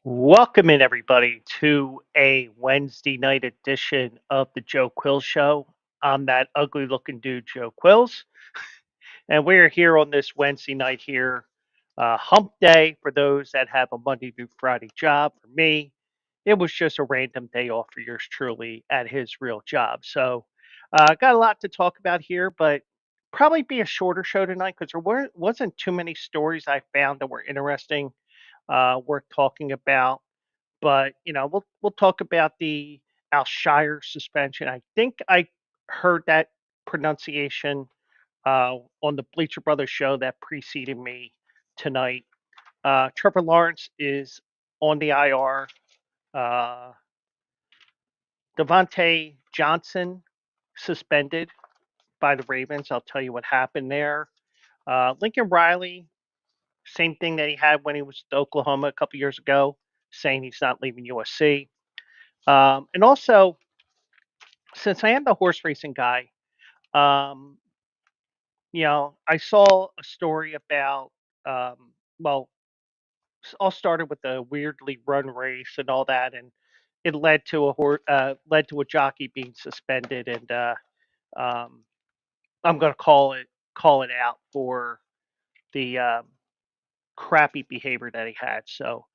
Welcome in everybody to a Wednesday night edition of the Joe Quills Show. I'm that ugly looking dude, Joe Quills, and we're here on this Wednesday night here, hump day for those that have a Monday through Friday job. For me, it was just a random day off for yours truly at his real job. So, got a lot to talk about here, but probably be a shorter show tonight because wasn't too many stories I found that were interesting, worth talking about. But we'll talk about the Al-Shaair suspension. I think I heard that pronunciation on the Bleacher Brothers show that preceded me tonight. Trevor Lawrence is on the IR. Uh, Dionte Johnson suspended by the Ravens. I'll tell you what happened there. Lincoln Riley, same thing that he had when he was at Oklahoma a couple years ago, saying he's not leaving USC. And also, since I am the horse racing guy, um, I saw a story about, well, all started with a weirdly run race and all that, and it led to a jockey being suspended, and um, I'm gonna call it out for the crappy behavior that he had. So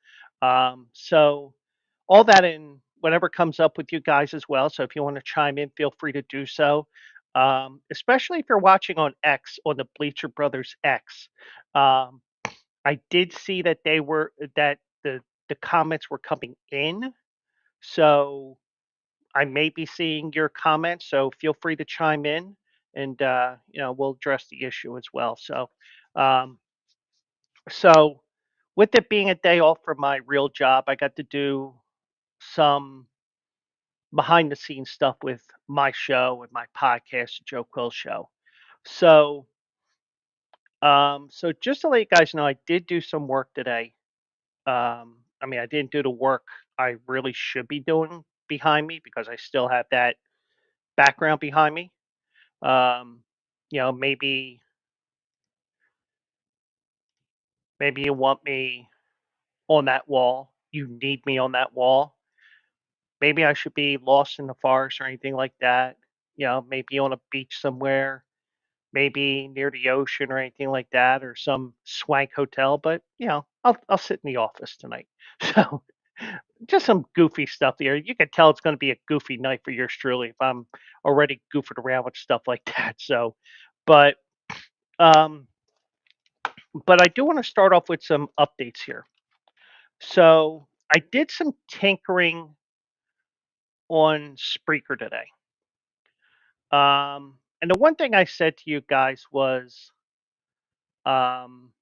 all that and whatever comes up with you guys as well. So if you want to chime in, feel free to do so. Especially if you're watching on X on the Bleacher Brothers X. Um, I did see that the comments were coming in, so I may be seeing your comments. So feel free to chime in, and we'll address the issue as well. Um, so with it being a day off from my real job, I got to do some behind the scenes stuff with my show and my podcast, the Joe Quill Show. So, so just to let you guys know, I did do some work today. I mean, I didn't do the work I really should be doing behind me because I still have that background behind me. Um, maybe you want me on that wall. You need me on that wall. Maybe I should be lost in the forest or anything like that. Maybe on a beach somewhere, maybe near the ocean or anything like that, or some swank hotel. But I'll sit in the office tonight. So just some goofy stuff there. You can tell it's going to be a goofy night for yours truly if I'm already goofing around with stuff like that. But um, but I do want to start off with some updates here. So I did some tinkering on Spreaker today. And the one thing I said to you guys was, um,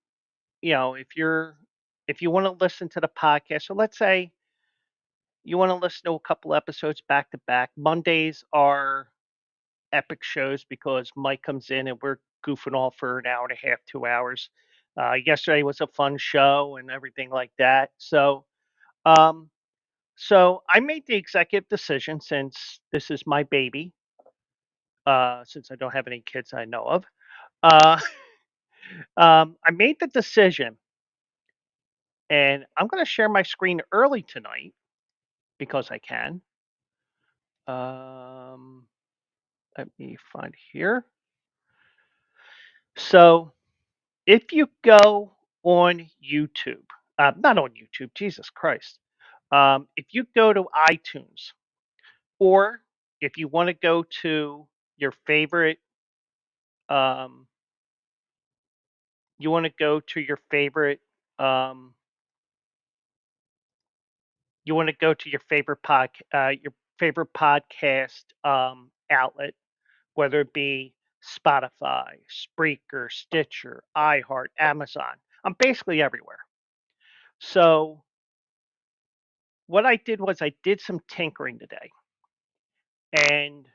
if you want to listen to the podcast, so let's say you want to listen to a couple episodes back to back. Mondays are epic shows because Mike comes in and we're goofing off for an hour and a half, 2 hours. Yesterday was a fun show and everything like that. Um, so I made the executive decision since this is my baby, since I don't have any kids I know of. Uh, I made the decision, and I'm going to share my screen early tonight because I can. Um, Let me find here. So if you go on YouTube, not on YouTube, Jesus Christ. If you go to iTunes, or if you want to go to your favorite, um, you want to go to your favorite, um, you want to go to your favorite podcast outlet, whether it be Spotify, Spreaker, Stitcher, iHeart, Amazon. I'm basically everywhere. So what I did was I did some tinkering today. And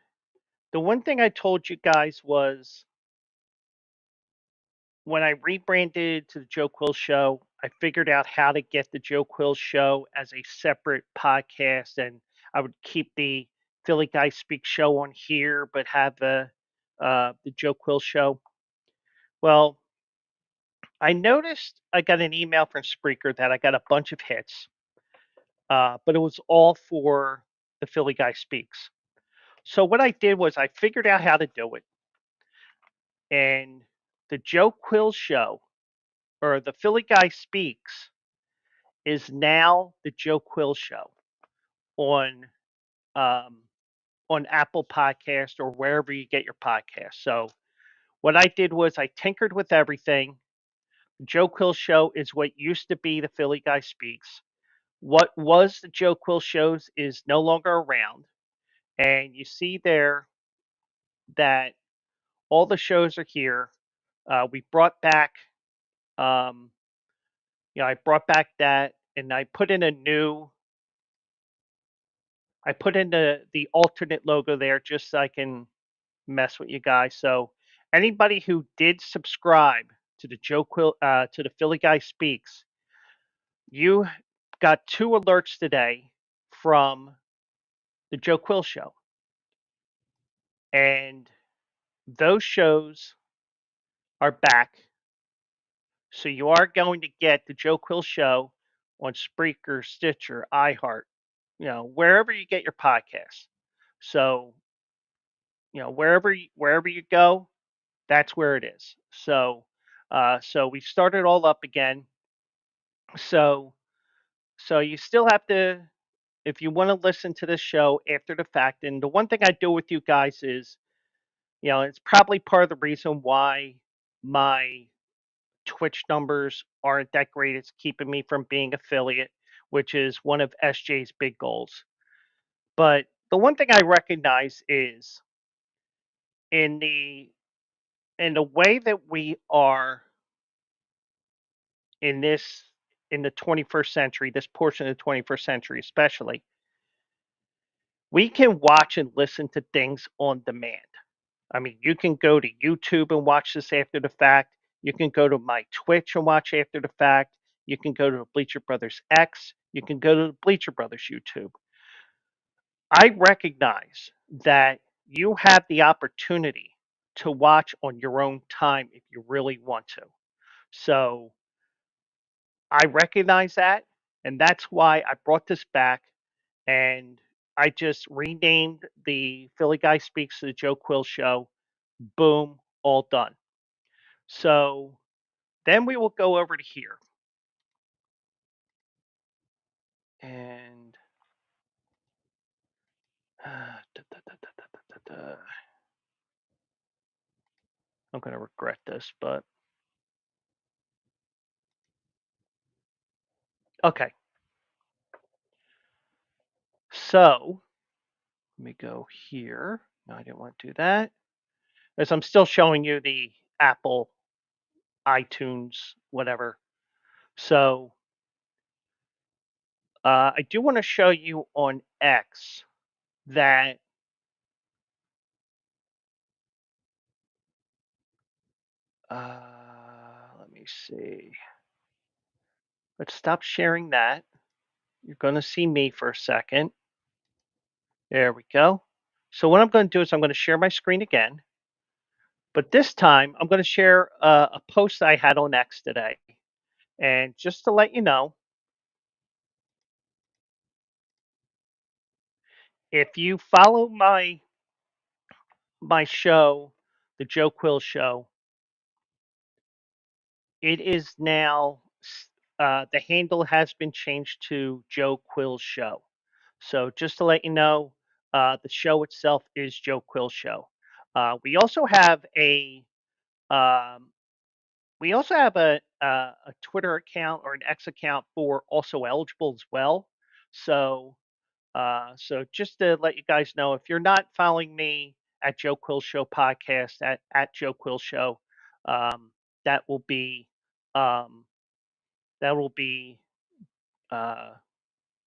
the one thing I told you guys was when I rebranded to the Joe Quill Show, I figured out how to get the Joe Quill Show as a separate podcast, and I would keep the Philly Guy Speak show on here, but have the Joe Quill Show. Well, I noticed I got an email from Spreaker that I got a bunch of hits, but it was all for the Philly Guy Speaks. So what I did was I figured out how to do it, and the Joe Quill show or the Philly Guy Speaks is now the Joe Quill show on um, on Apple Podcast or wherever you get your podcast. So what I did was I tinkered with everything. The Joe Quill show is what used to be the Philly Guy Speaks. What was the Joe Quill shows is no longer around, and you see there that all the shows are here. We brought back, um, I brought back that, and I put in a new. I put in the alternate logo there just so I can mess with you guys. So anybody who did subscribe to the Joe Quill to the Philly Guy Speaks, you got two alerts today from the Joe Quill show. And those shows are back. So you are going to get the Joe Quill show on Spreaker, Stitcher, iHeart, wherever you get your podcasts. So, wherever you go, that's where it is. So we started all up again. So so you still have to, if you want to listen to this show after the fact. And the one thing I do with you guys is, it's probably part of the reason why my Twitch numbers aren't that great. It's keeping me from being affiliate, which is one of SJ's big goals. But the one thing I recognize is in the in the way that we are in this in the 21st century, this portion of the 21st century especially, we can watch and listen to things on demand. I mean, you can go to YouTube and watch this after the fact. You can go to my Twitch and watch after the fact. You can go to Bleacher Brothers X. You can go to the Bleacher Brothers YouTube. I recognize that you have the opportunity to watch on your own time if you really want to. So I recognize that, and that's why I brought this back. And I just renamed the Philly Guy Speaks to the Joe Quill Show. Boom, all done. So then we will go over to here. And I'm going to regret this, but okay. So let me go here. No, I didn't want to do that. As I'm still showing you the Apple iTunes, whatever. So I do want to show you on X that let me see. Let's stop sharing that. You're going to see me for a second. There we go. So what I'm going to do is I'm going to share my screen again. But this time I'm going to share a post I had on X today. And just to let you know, if you follow my show, the Joe Quill Show, it is now the handle has been changed to Joe Quill Show. So just to let you know, the show itself is Joe Quill Show. We also have um, a Twitter account or an X account for also eligible as well. So so just to let you guys know, if you're not following me at Joe Quill Show podcast at Joe Quill Show, um, that will be um, that will be uh,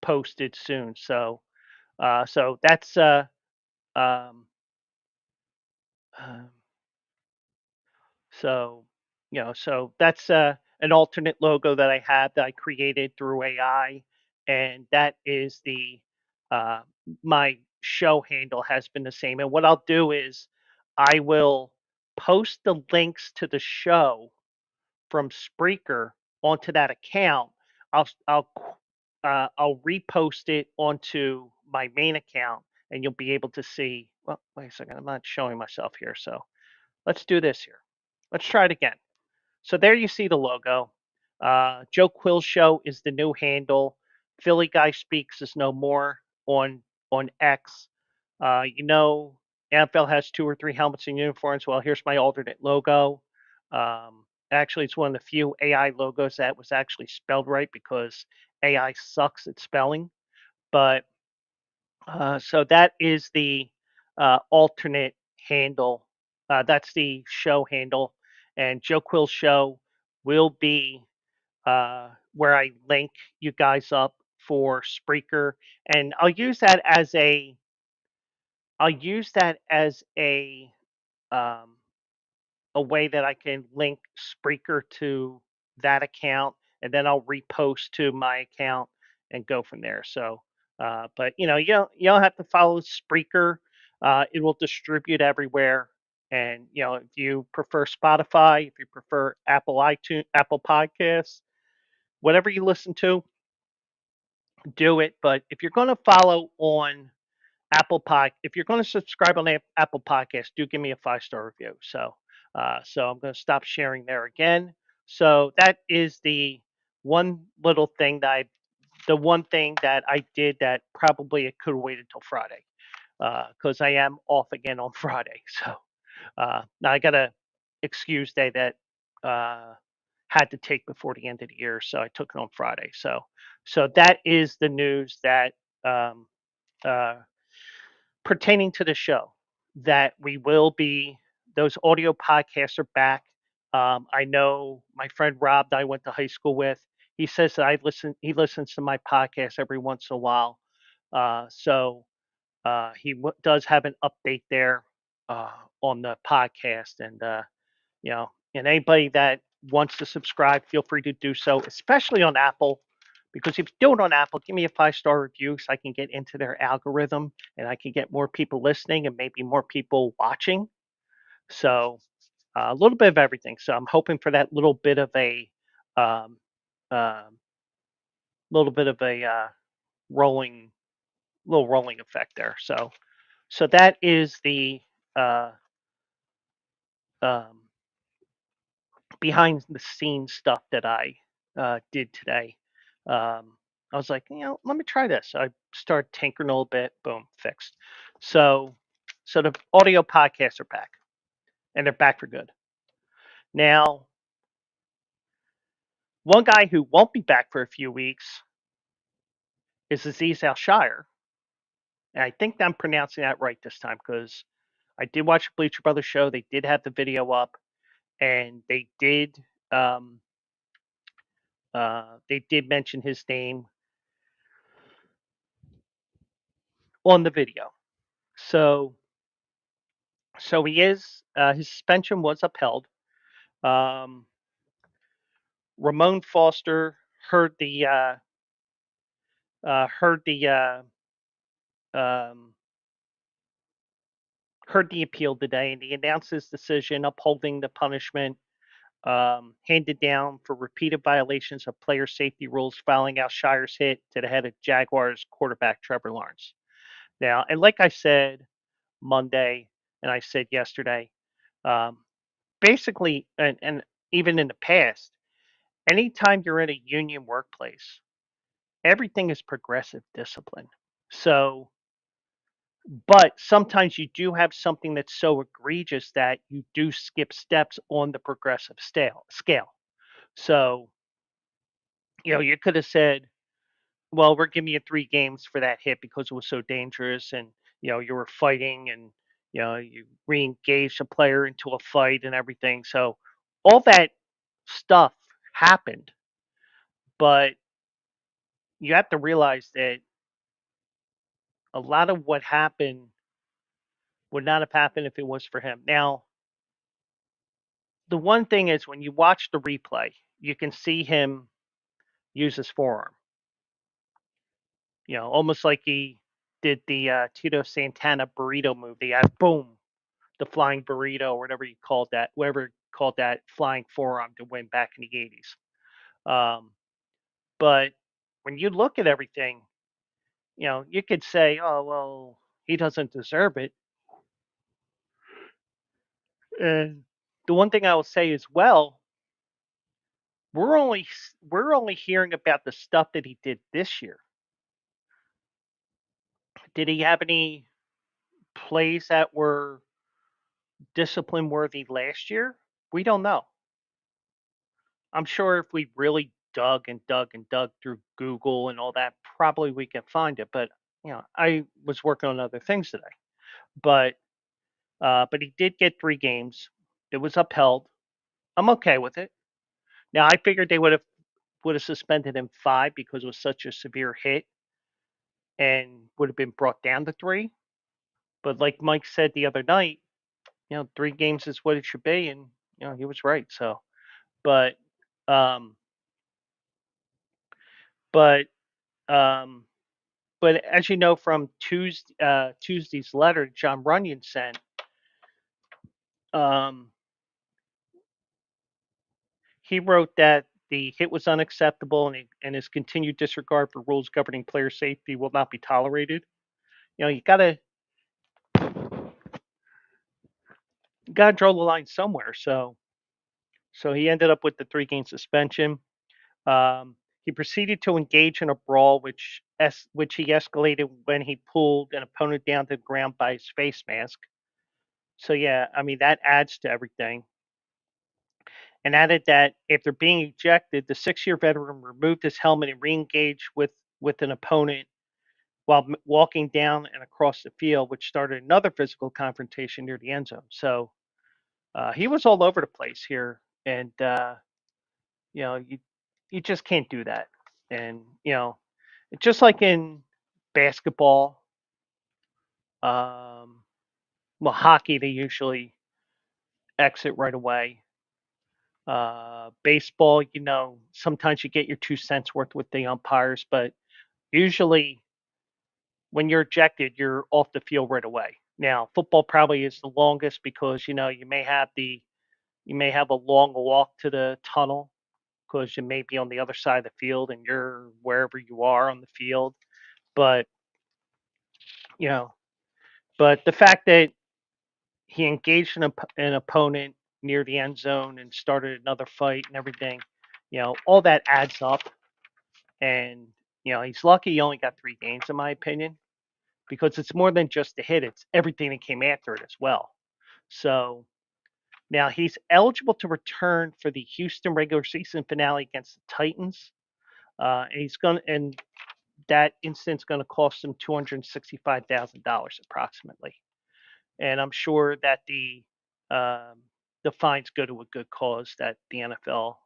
posted soon. So that's um, um, so so that's an alternate logo that I have that I created through AI, and that is the uh, my show handle has been the same. And what I'll do is I will post the links to the show from Spreaker onto that account, I'll repost it onto my main account, and you'll be able to see. Well, wait a second, I'm not showing myself here, so let's do this here. Let's try it again. So there you see the logo. Joe Quills Show is the new handle. Philly Guy Speaks is no more on X. You know, NFL has 2 or 3 helmets and uniforms. Well, here's my alternate logo. Actually, it's one of the few AI logos that was actually spelled right because AI sucks at spelling. But so that is the alternate handle. That's the show handle. And Joe Quill's show will be where I link you guys up for Spreaker, and I'll use that as um, a way that I can link Spreaker to that account, and then I'll repost to my account and go from there. So, but you don't have to follow Spreaker. It will distribute everywhere. And if you prefer Spotify, if you prefer Apple Podcasts, whatever you listen to, do it. But if you're going to follow on if you're going to subscribe on Apple Podcast, do give me a 5-star review. So I'm going to stop sharing there again. So that is the one thing that I did that probably it could have waited till Friday, because I am off again on Friday. So now I got a excuse day that had to take before the end of the year, so I took it on Friday. So that is the news that um, uh, pertaining to the show, that we will be those audio podcasts are back. I know my friend Rob that I went to high school with. He says that he listens to my podcast every once in a while. So he does have an update there on the podcast, and anybody that wants to subscribe, feel free to do so, especially on Apple. Because if you do it on Apple, give me a 5-star review so I can get into their algorithm and I can get more people listening and maybe more people watching. So a little bit of everything. So I'm hoping for that um, um, little bit of a rolling, little rolling effect there. So that is the uh, um, behind the scenes stuff that I did today. I was like, let me try this. I started tinkering a little bit. Boom, fixed. So, so the audio podcasts are back, and they're back for good. Now, one guy who won't be back for a few weeks is Aziz Al-Shaair, and I think I'm pronouncing that right this time because I did watch the Bleacher Brothers show. They did have the video up, and um, they did mention his name on the video. So he is his suspension was upheld. Um, Ramon Foster heard the heard the um, heard the appeal today, and he announced his decision upholding the punishment handed down for repeated violations of player safety rules following Al-Shaair's hit to the head of Jaguars quarterback Trevor Lawrence. Now, and like I said Monday, and I said yesterday, um, basically, and even in the past, anytime you're in a union workplace, everything is progressive discipline. So, but sometimes you do have something that's so egregious that you do skip steps on the progressive scale. So, you could have said, well, we're giving you 3 games for that hit because it was so dangerous, and you were fighting, and you re-engaged a player into a fight and everything. So all that stuff happened, but you have to realize that a lot of what happened would not have happened if it was for him. Now, the one thing is when you watch the replay, you can see him use his forearm. Almost like he did the Tito Santana burrito move. The boom, the flying burrito, or whatever you called that, whatever called that flying forearm to win back in the 80s. Um, but when you look at everything, you could say, oh, well, he doesn't deserve it. And the one thing I will say is, well, we're only hearing about the stuff that he did this year. Did he have any plays that were discipline worthy last year? We don't know. I'm sure if we really dug and dug and dug through Google and all that, probably we can find it. But I was working on other things today. But but he did get 3 games. It was upheld. I'm okay with it. Now I figured they would have suspended him 5 because it was such a severe hit and would have been brought down to 3. But like Mike said the other night, 3 games is what it should be, and he was right. So, but um, but um, but as you know from Tuesday's letter John Runyon sent, um, he wrote that the hit was unacceptable and his continued disregard for rules governing player safety will not be tolerated. You gotta draw the line somewhere. So he ended up with the 3-game suspension. He proceeded to engage in a brawl, which he escalated when he pulled an opponent down to the ground by his face mask. So yeah, I mean that adds to everything. And added that after being ejected, the 6-year veteran removed his helmet and re-engaged with an opponent while walking down and across the field, which started another physical confrontation near the end zone. So he was all over the place here, and you just can't do that. And just like in basketball, um, well, hockey they usually exit right away. Baseball, sometimes you get your 2 cents worth with the umpires, but usually when you're ejected, you're off the field right away. Now, football probably is the longest because you may have a long walk to the tunnel because you may be on the other side of the field and you're wherever you are on the field. But you know, but the fact that he engaged an opponent near the end zone and started another fight and everything, all that adds up. And he's lucky he only got 3 games, in my opinion, because it's more than just the hit; it's everything that came after it as well. So now he's eligible to return for the Houston regular season finale against the Titans. And that incident's going to cost him $265,000 approximately. And I'm sure that the fines go to a good cause that the NFL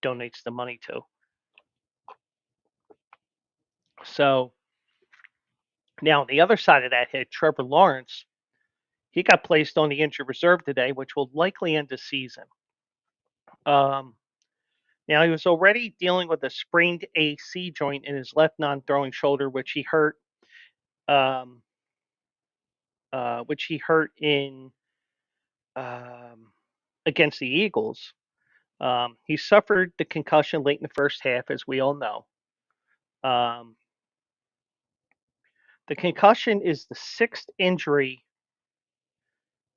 donates the money to. So now on the other side of that hit, Trevor Lawrence, he got placed on the injured reserve today, which will likely end the season. Um, Now he was already dealing with a sprained AC joint in his left non-throwing shoulder, um, which he hurt in um, against the Eagles. He suffered the concussion late in the first half, as we all know. Um, the concussion is the 6th injury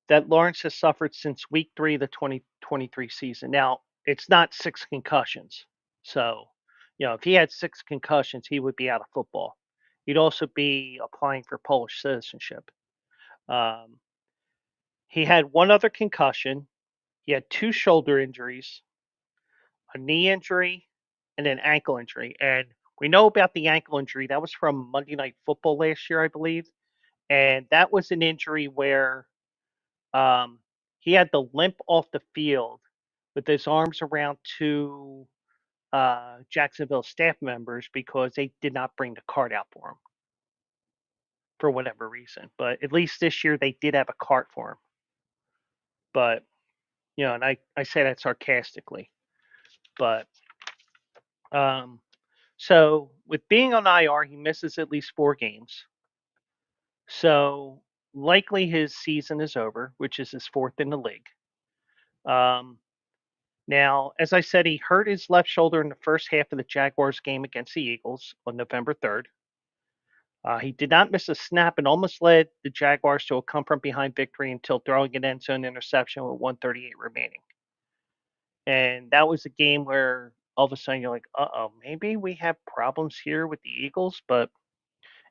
that Lawrence has suffered since week 3 of the 2023 season. Now, it's not 6 concussions. So, if he had 6 concussions, he would be out of football. He'd also be applying for Polish citizenship. Um, he had one other concussion. He had 2 shoulder injuries, a knee injury, and an ankle injury. And we know about the ankle injury. That was from Monday Night Football last year, I believe. And that was an injury where um, he had to limp off the field with his arms around 2 Jacksonville staff members because they did not bring the cart out for him for whatever reason. But at least this year they did have a cart for him. But and I say that sarcastically. But um, so with being on IR, he misses at least 4 games. So likely his season is over, which is his 4th in the league. Now, as I said, he hurt his left shoulder in the first half of the Jaguars game against the Eagles on November 3rd. He did not miss a snap and almost led the Jaguars to a come from behind victory until throwing an end zone interception with 138 remaining. And that was a game where all of a sudden you're like, maybe we have problems here with the Eagles, but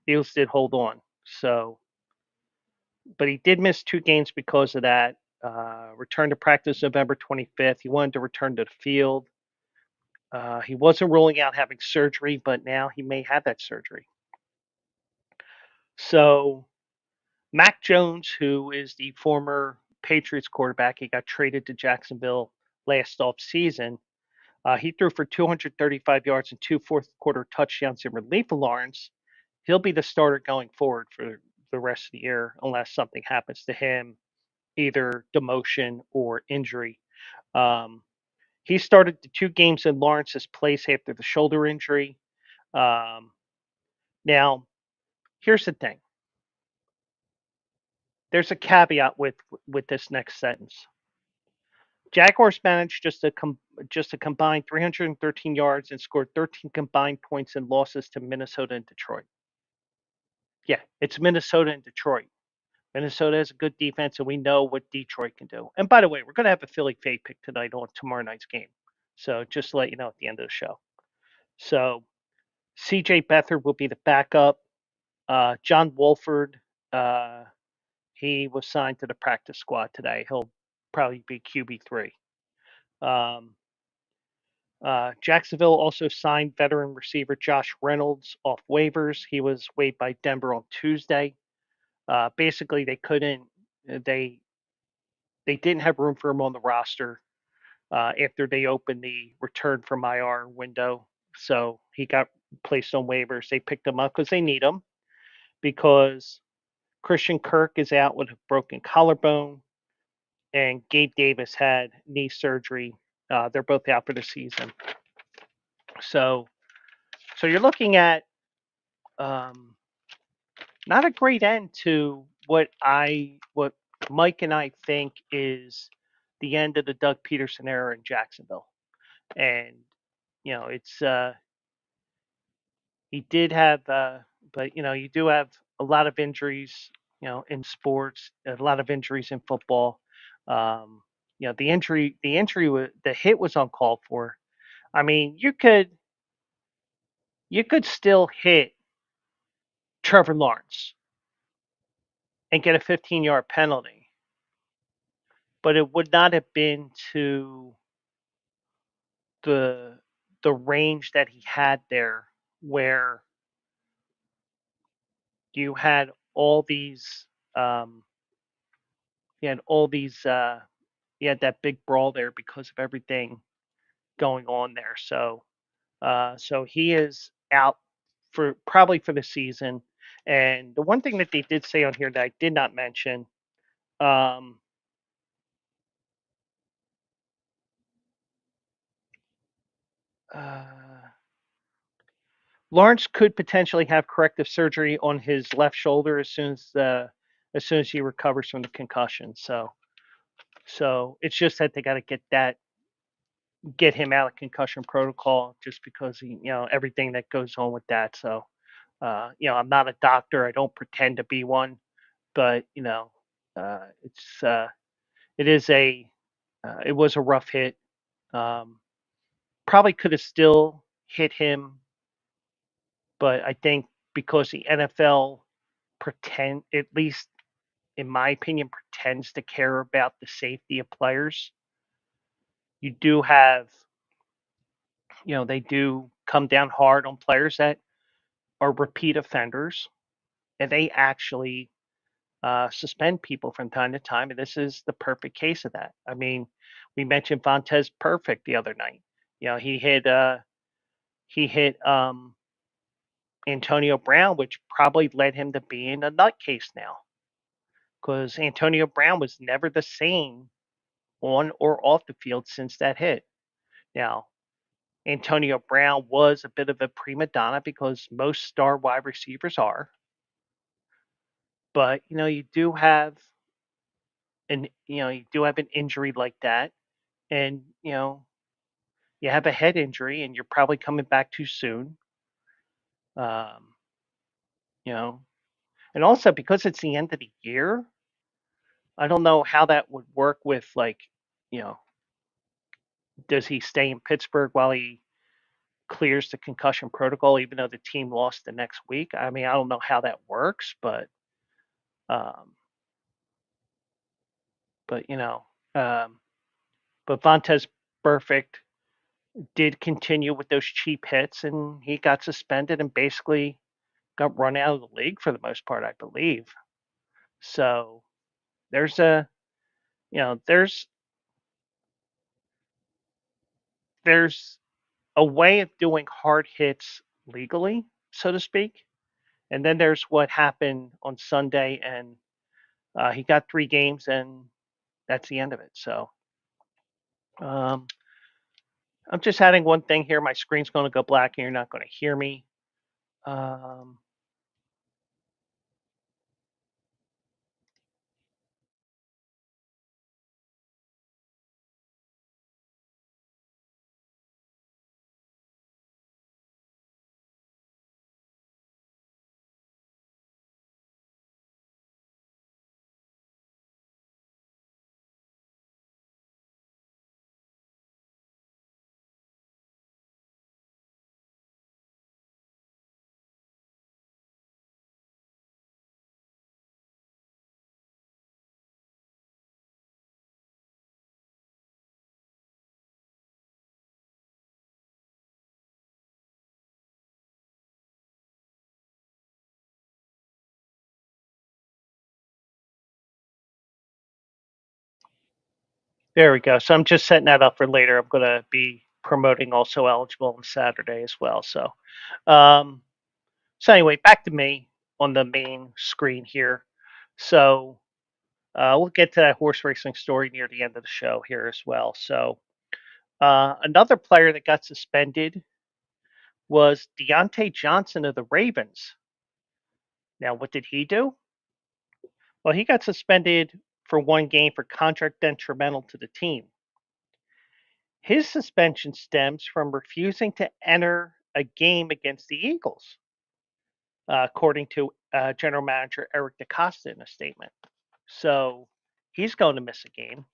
Eagles did hold on. So, but he did miss 2 games because of that. Returned to practice November 25th. He wanted to return to the field. He wasn't ruling out having surgery, but now he may have that surgery. So, Mac Jones, who is the former Patriots quarterback, he got traded to Jacksonville last offseason. He threw for 235 yards and 2 fourth quarter touchdowns in relief of Lawrence. He'll be the starter going forward for the rest of the year unless something happens to him, either demotion or injury. Um, he started the 2 games in Lawrence's place after the shoulder injury. Um, now, here's the thing. There's a caveat with this next sentence. Jaguars managed just a combined 313 yards and scored 13 combined points in losses to Minnesota and Detroit. Yeah, it's Minnesota and Detroit. Minnesota has a good defense, and we know what Detroit can do. And by the way, we're going to have a Philly Fade pick tonight on tomorrow night's game. So just to let you know at the end of the show. So CJ Beathard will be the backup. John Wolford, he was signed to the practice squad today. He'll probably be QB3. Um, Jacksonville also signed veteran receiver Josh Reynolds off waivers. He was waived by Denver on Tuesday. Basically, they they didn't have room for him on the roster after they opened the return from IR window. So he got placed on waivers. They picked him up because they need him because Christian Kirk is out with a broken collarbone, and Gabe Davis had knee surgery. They're both out for the season. So, so you're looking at um, not a great end to what Mike and I think is the end of the Doug Peterson era in Jacksonville. And it's he did have, but you do have a lot of injuries, in sports, a lot of injuries in football. Um, the hit was uncalled for. I mean, you could still hit Trevor Lawrence and get a 15-yard penalty, but it would not have been to the the range that he had there, where you had all these um, you had all these you had that big brawl there because of everything going on there. So he is out for probably for the season. And the one thing that they did say on here that I did not mention, um, uh, Lawrence could potentially have corrective surgery on his left shoulder as soon as he recovers from the concussion. So it's just that they got to get him out of concussion protocol just because everything that goes on with that. So I'm not a doctor. I don't pretend to be one, but it's it is a it was a rough hit. Um, Probably could have still hit him, but I think because the NFL at least in my opinion, pretends to care about the safety of players. You do have, they do come down hard on players that are repeat offenders, and they actually suspend people from time to time. And this is the perfect case of that. I mean, we mentioned Vontez Perfect the other night. He hit Antonio Brown, which probably led him to being a nutcase now, because Antonio Brown was never the same on or off the field since that hit. Now, Antonio Brown was a bit of a prima donna because most star wide receivers are, but you do have an injury like that, and you have a head injury, and you're probably coming back too soon. Um, you know, and also because it's the end of the year, I don't know how that would work with like, you know, does he stay in Pittsburgh while he clears the concussion protocol, even though the team lost the next week? I mean, I don't know how that works, um, but um, but Vontez Perfect did continue with those cheap hits, and he got suspended and basically got run out of the league for the most part, I believe. So there's a you know there's a way of doing hard hits legally, so to speak, and then there's what happened on Sunday, and he got 3 games, and that's the end of it. So um, I'm just adding one thing here. My screen's going to go black, and you're not going to hear me. Um, there we go. So I'm just setting that up for later. I'm going to be promoting also eligible on Saturday as well. Um, so anyway, back to me on the main screen here. So we'll get to that horse racing story near the end of the show here as well. So another player that got suspended was Dionte Johnson of the Ravens. Now, what did he do? Well, he got suspended for 1 game for contract detrimental to the team. His suspension stems from refusing to enter a game against the Eagles, according to General Manager Eric DeCosta in a statement. So he's going to miss a game.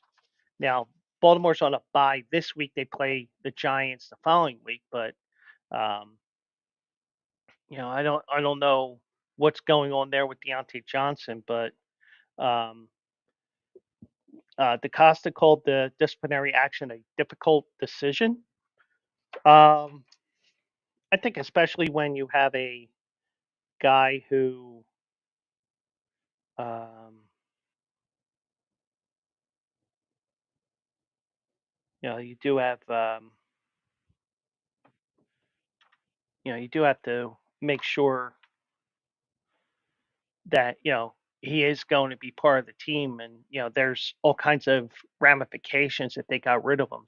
Now, Baltimore's on a bye this week. They play the Giants the following week, but um, I don't know what's going on there with Deontay Johnson, but um, DaCosta called the disciplinary action a difficult decision. Um, I think especially when you have a guy who, um, you do have, you do have to make sure that he is going to be part of the team, and there's all kinds of ramifications if they got rid of him.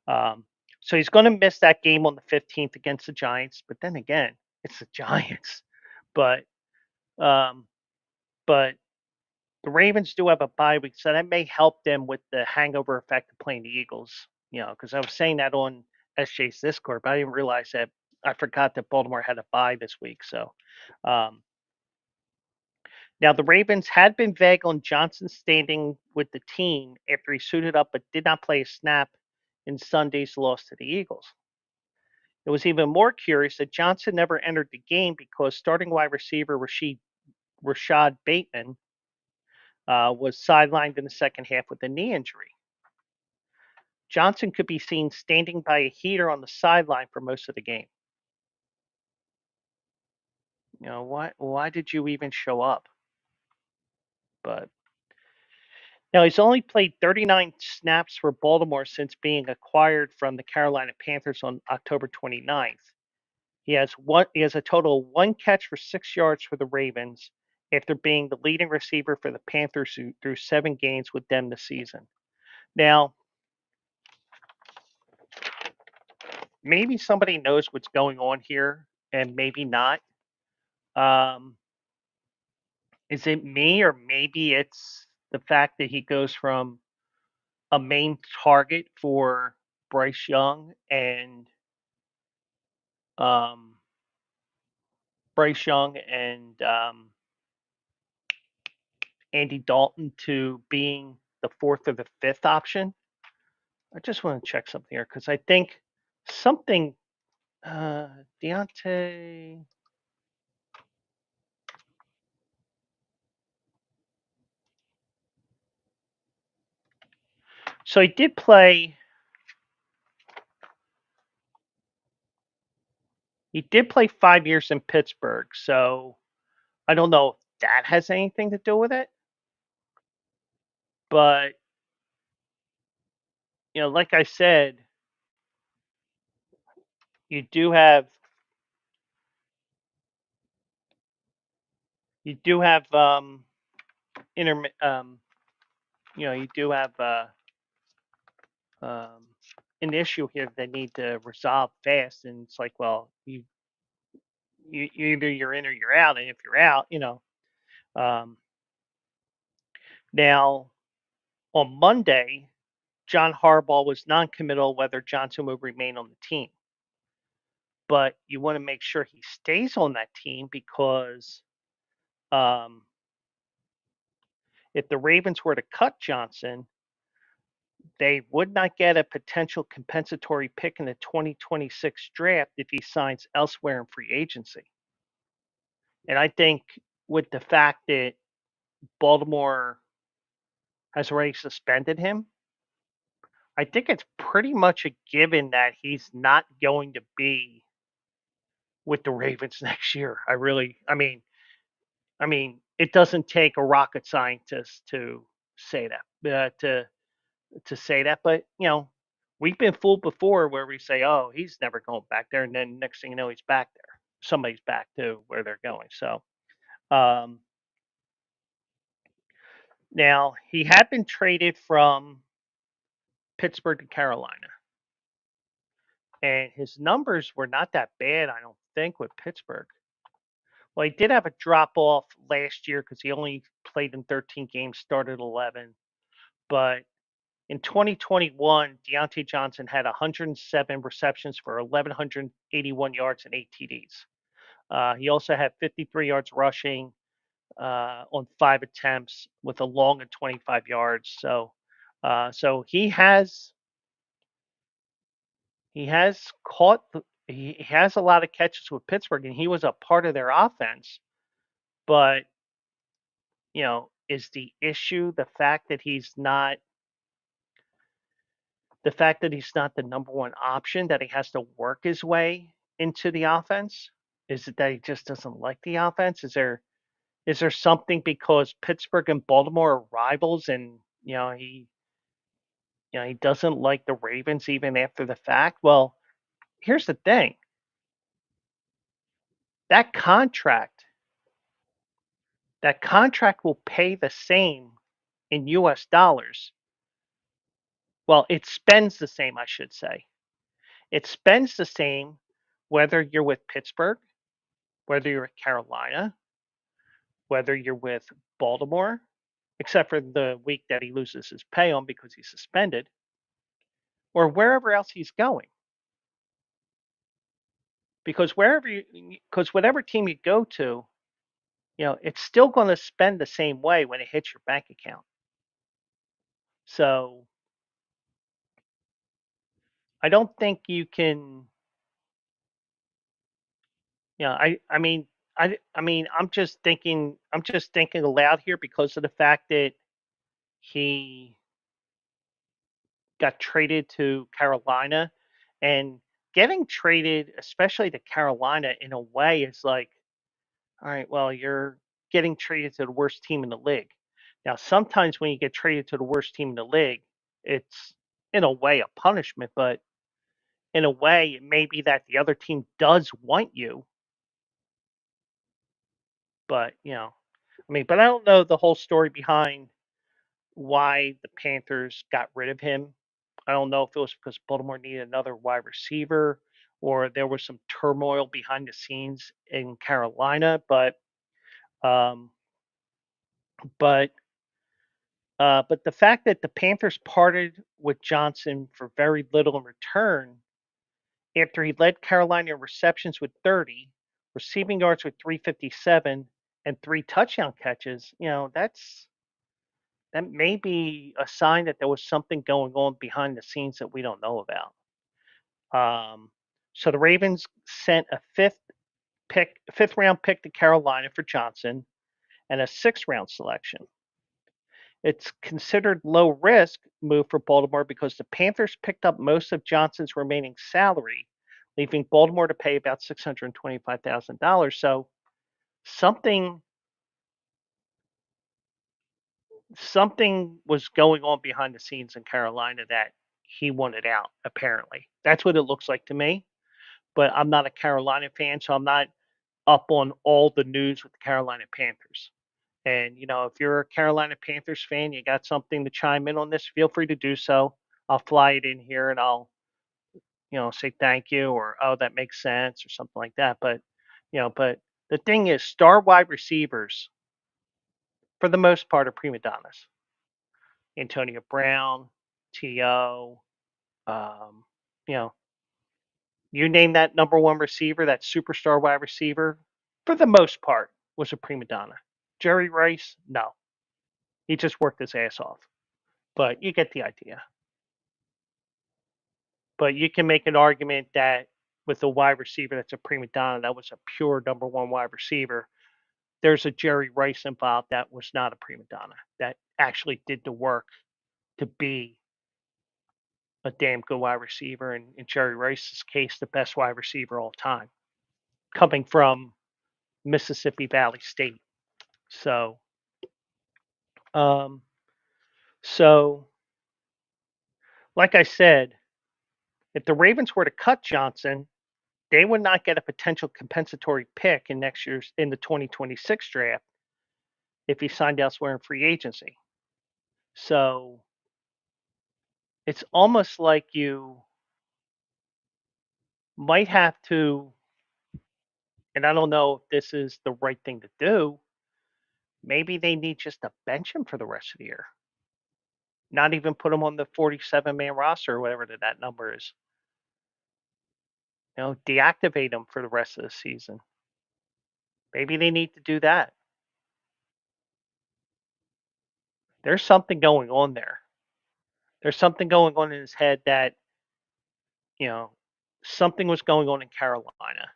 Um, so he's going to miss that game on the 15th against the Giants. But then again, it's the Giants. But um, but the Ravens do have a bye week, so that may help them with the hangover effect of playing the Eagles. Because I was saying that on SJ's Discord, but I didn't realize that I forgot that Baltimore had a bye this week. So um, now, the Ravens had been vague on Johnson's standing with the team after he suited up but did not play a snap in Sunday's loss to the Eagles. It was even more curious that Johnson never entered the game because starting wide receiver Rashad Bateman was sidelined in the second half with a knee injury. Johnson could be seen standing by a heater on the sideline for most of the game. Why did you even show up? But now, he's only played 39 snaps for Baltimore since being acquired from the Carolina Panthers on October 29th. He has a total of 1 catch for 6 yards for the Ravens after being the leading receiver for the Panthers through 7 games with them this season. Now, maybe somebody knows what's going on here, and maybe not. Um, is it me, or maybe it's the fact that he goes from a main target for Bryce Young and um, Andy Dalton to being the fourth or the fifth option. I just want to check something here because I think something Dionte. So he did play. He did play 5 years in Pittsburgh. So I don't know if that has anything to do with it. But like I said, you do have you do have interm you do have um, an issue here they need to resolve fast, and it's like, well, you either you're in or you're out, and if you're out, um, now on Monday, John Harbaugh was non-committal whether Johnson would remain on the team, but you want to make sure he stays on that team because um, if the Ravens were to cut Johnson, they would not get a potential compensatory pick in the 2026 draft if he signs elsewhere in free agency. And I think with the fact that Baltimore has already suspended him, I think it's pretty much a given that he's not going to be with the Ravens next year. I mean, it doesn't take a rocket scientist to say that, to say that. But we've been fooled before where we say, "Oh, he's never going back there," and then next thing you know, he's back there. Somebody's back to where they're going. So um, now he had been traded from Pittsburgh to Carolina, and his numbers were not that bad, I don't think, with Pittsburgh. Well, he did have a drop off last year because he only played in 13 games, started 11. But in 2021, Dionte Johnson had 107 receptions for 1,181 yards and 8 TDs. He also had 53 yards rushing on 5 attempts with a long of 25 yards. So he has caught he has a lot of catches with Pittsburgh, and he was a part of their offense. But is the issue the fact that he's not the number one option, that he has to work his way into the offense? Is it that he just doesn't like the offense? Is there something because Pittsburgh and Baltimore are rivals, and he doesn't like the Ravens even after the fact? Well, here's the thing. That contract that contract will pay the same in US dollars. Well, it spends the same, I should say. It spends the same whether you're with Pittsburgh, whether you're at Carolina, whether you're with Baltimore, except for the week that he loses his pay on because he's suspended, or wherever else he's going. Because whatever team you go to, it's still going to spend the same way when it hits your bank account. So I don't think you can. I mean, I'm just thinking aloud here because of the fact that he got traded to Carolina, and getting traded, especially to Carolina, in a way is like, all right, well, you're getting traded to the worst team in the league. Now, sometimes when you get traded to the worst team in the league, it's in a way a punishment, but in a way it may be that the other team does want you, but but I don't know the whole story behind why the Panthers got rid of him. I don't know if it was because Baltimore needed another wide receiver or there was some turmoil behind the scenes in Carolina, um, but But the fact that the Panthers parted with Johnson for very little in return after he led Carolina in receptions with 30, receiving yards with 357, and three touchdown catches, that may be a sign that there was something going on behind the scenes that we don't know about. So the Ravens sent a fifth round pick to Carolina for Johnson and a sixth round selection. It's considered low risk move for Baltimore because the Panthers picked up most of Johnson's remaining salary, leaving Baltimore to pay about $625,000. So something something was going on behind the scenes in Carolina that he wanted out. Apparently, that's what it looks like to me. But I'm not a Carolina fan, so I'm not up on all the news with the Carolina Panthers. And if you're a Carolina Panthers fan, you got something to chime in on this, feel free to do so. I'll fly it in here and I'll, say thank you or oh that makes sense or something like that. But the thing is, star wide receivers for the most part are prima donnas. Antonio Brown, T.O., um, you know, you name that number one receiver, that superstar wide receiver, for the most part, was a prima donna. Jerry Rice, no. He just worked his ass off. But you get the idea. But you can make an argument that with a wide receiver that's a prima donna, that was a pure number one wide receiver. There's a Jerry Rice involved that was not a prima donna, that actually did the work to be a damn good wide receiver. And in Jerry Rice's case, the best wide receiver all time, coming from Mississippi Valley State. So, um, so like I said, if the Ravens were to cut Johnson, they would not get a potential compensatory pick in the 2026 draft if he signed elsewhere in free agency. So it's almost like you might have to, and I don't know if this is the right thing to do. Maybe they need just to bench him for the rest of the year, not even put him on the 47-man roster or whatever that number is. Deactivate him for the rest of the season. Maybe they need to do that. There's something going on there. There's something going on in his head that, you know, something was going on in Carolina.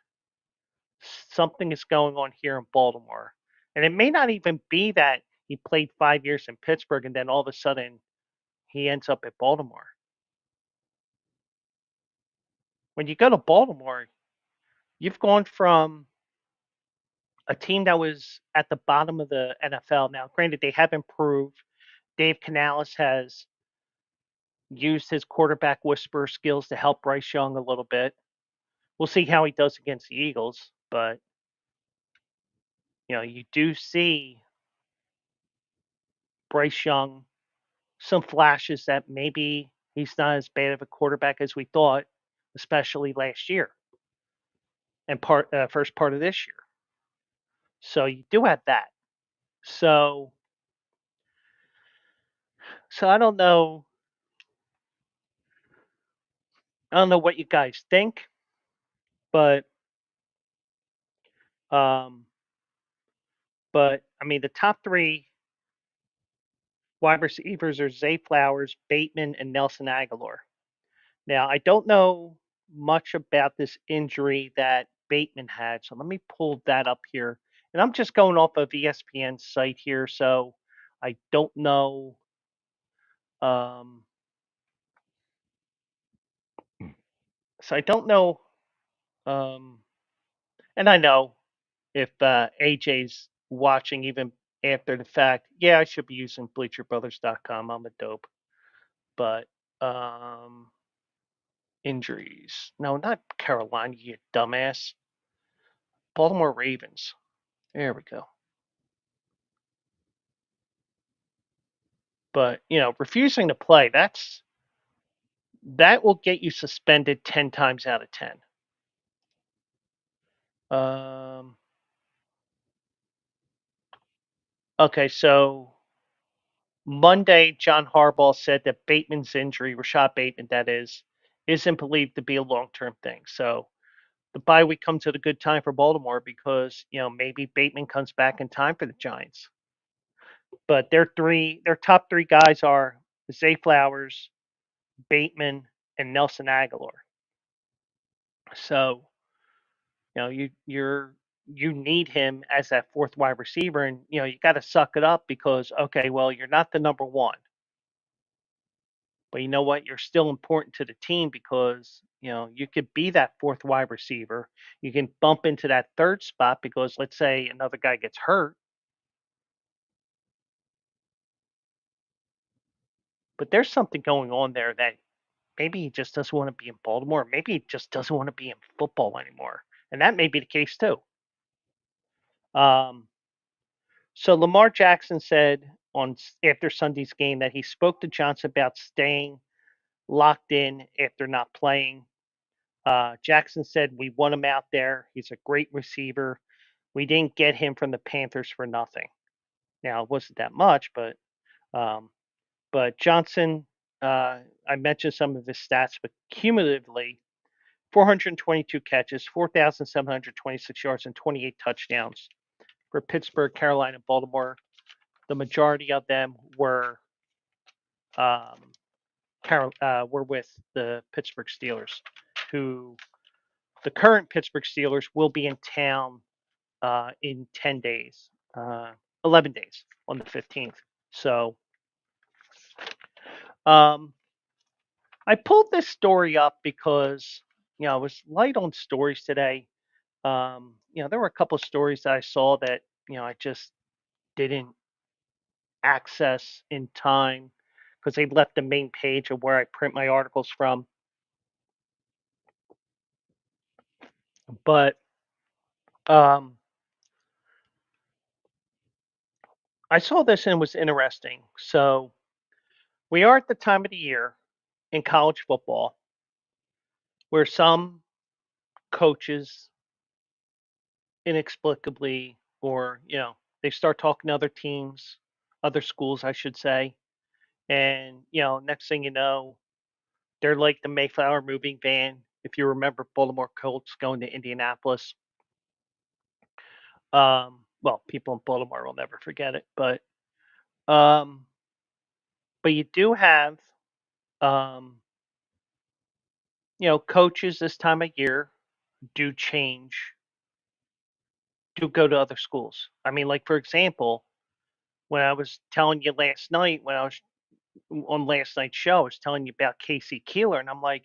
Something is going on here in Baltimore. And it may not even be that he played 5 years in Pittsburgh and then all of a sudden he ends up at Baltimore. When you go to Baltimore, you've gone from a team that was at the bottom of the NFL. Now, granted, they have improved. Dave Canales has used his quarterback whisperer skills to help Bryce Young a little bit. We'll see how he does against the Eagles, but you do see Bryce Young some flashes that maybe he's not as bad of a quarterback as we thought, especially last year and first part of this year. So you do have that. So so I don't know what you guys think, but um but I mean the top three wide receivers are Zay Flowers, Bateman, and Nelson Aguilar. Now I don't know much about this injury that Bateman had, so let me pull that up here. And I'm just going off of ESPN's site here, so I don't know. Um, so I don't know. Um, and I know if AJ's watching even after the fact, yeah, I should be using BleacherBrothers.com. I'm a dope. But injuries. No, not Carolina, you dumbass. Baltimore Ravens. There we go. But refusing to play, that will get you suspended 10 times out of 10. Um, okay, so Monday, John Harbaugh said that Bateman's injury, Rashad Bateman, that is, isn't believed to be a long-term thing. So the bye week comes at a good time for Baltimore because maybe Bateman comes back in time for the Giants. But their top three guys are Zay Flowers, Bateman, and Nelson Aguilar. So you need him as that fourth wide receiver, and you got to suck it up because okay, well you're not the number one, but you know what? You're still important to the team because you could be that fourth wide receiver. You can bump into that third spot because let's say another guy gets hurt, but there's something going on there that maybe he just doesn't want to be in Baltimore. Maybe he just doesn't want to be in football anymore, and that may be the case too. Um, so Lamar Jackson said after Sunday's game that he spoke to Johnson about staying locked in after not playing. Jackson said we want him out there. He's a great receiver. We didn't get him from the Panthers for nothing. Now it wasn't that much, um, but Johnson, I mentioned some of his stats, but cumulatively, 422 catches, 4,726 yards, and 28 touchdowns for Pittsburgh, Carolina, and Baltimore. The majority of them um, were with the Pittsburgh Steelers, who the current Pittsburgh Steelers will be in town in 10 days, 11 days on the 15th. So um, I pulled this story up because, I was light on stories today. There were a couple of stories that I saw that, I just didn't access in time because they left the main page of where I print my articles from. But um, I saw this and it was interesting. So we are at the time of the year in college football where some coaches inexplicably or they start talking to other teams, other schools I should say, and next thing you know they're like the Mayflower moving van. If you remember Baltimore Colts going to Indianapolis, well, people in Baltimore will never forget it, um but you do have um coaches this time of year do change, do go to other schools. I mean, like for example, when I was telling you last night, when I was on last night's show, I was telling you about Casey Keeler, and I'm like,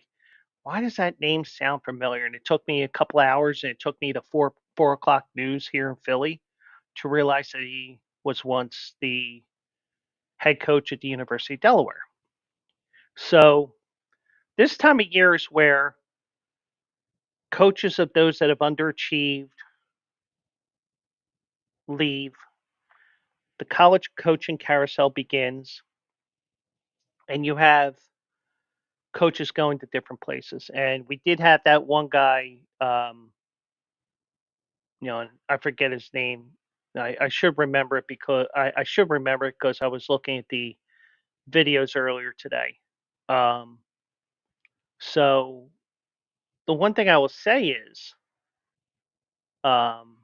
why does that name sound familiar? And it took me a couple hours, and it took me to four o'clock news here in Philly to realize that he was once the head coach at the University of Delaware. So this time of year is where coaches of those that have underachieved leave, the college coaching carousel begins, and you have coaches going to different places. And we did have that one guy, I forget his name. I should remember it because I should remember it because I was looking at the videos earlier today. Um, so the one thing I will say is, um,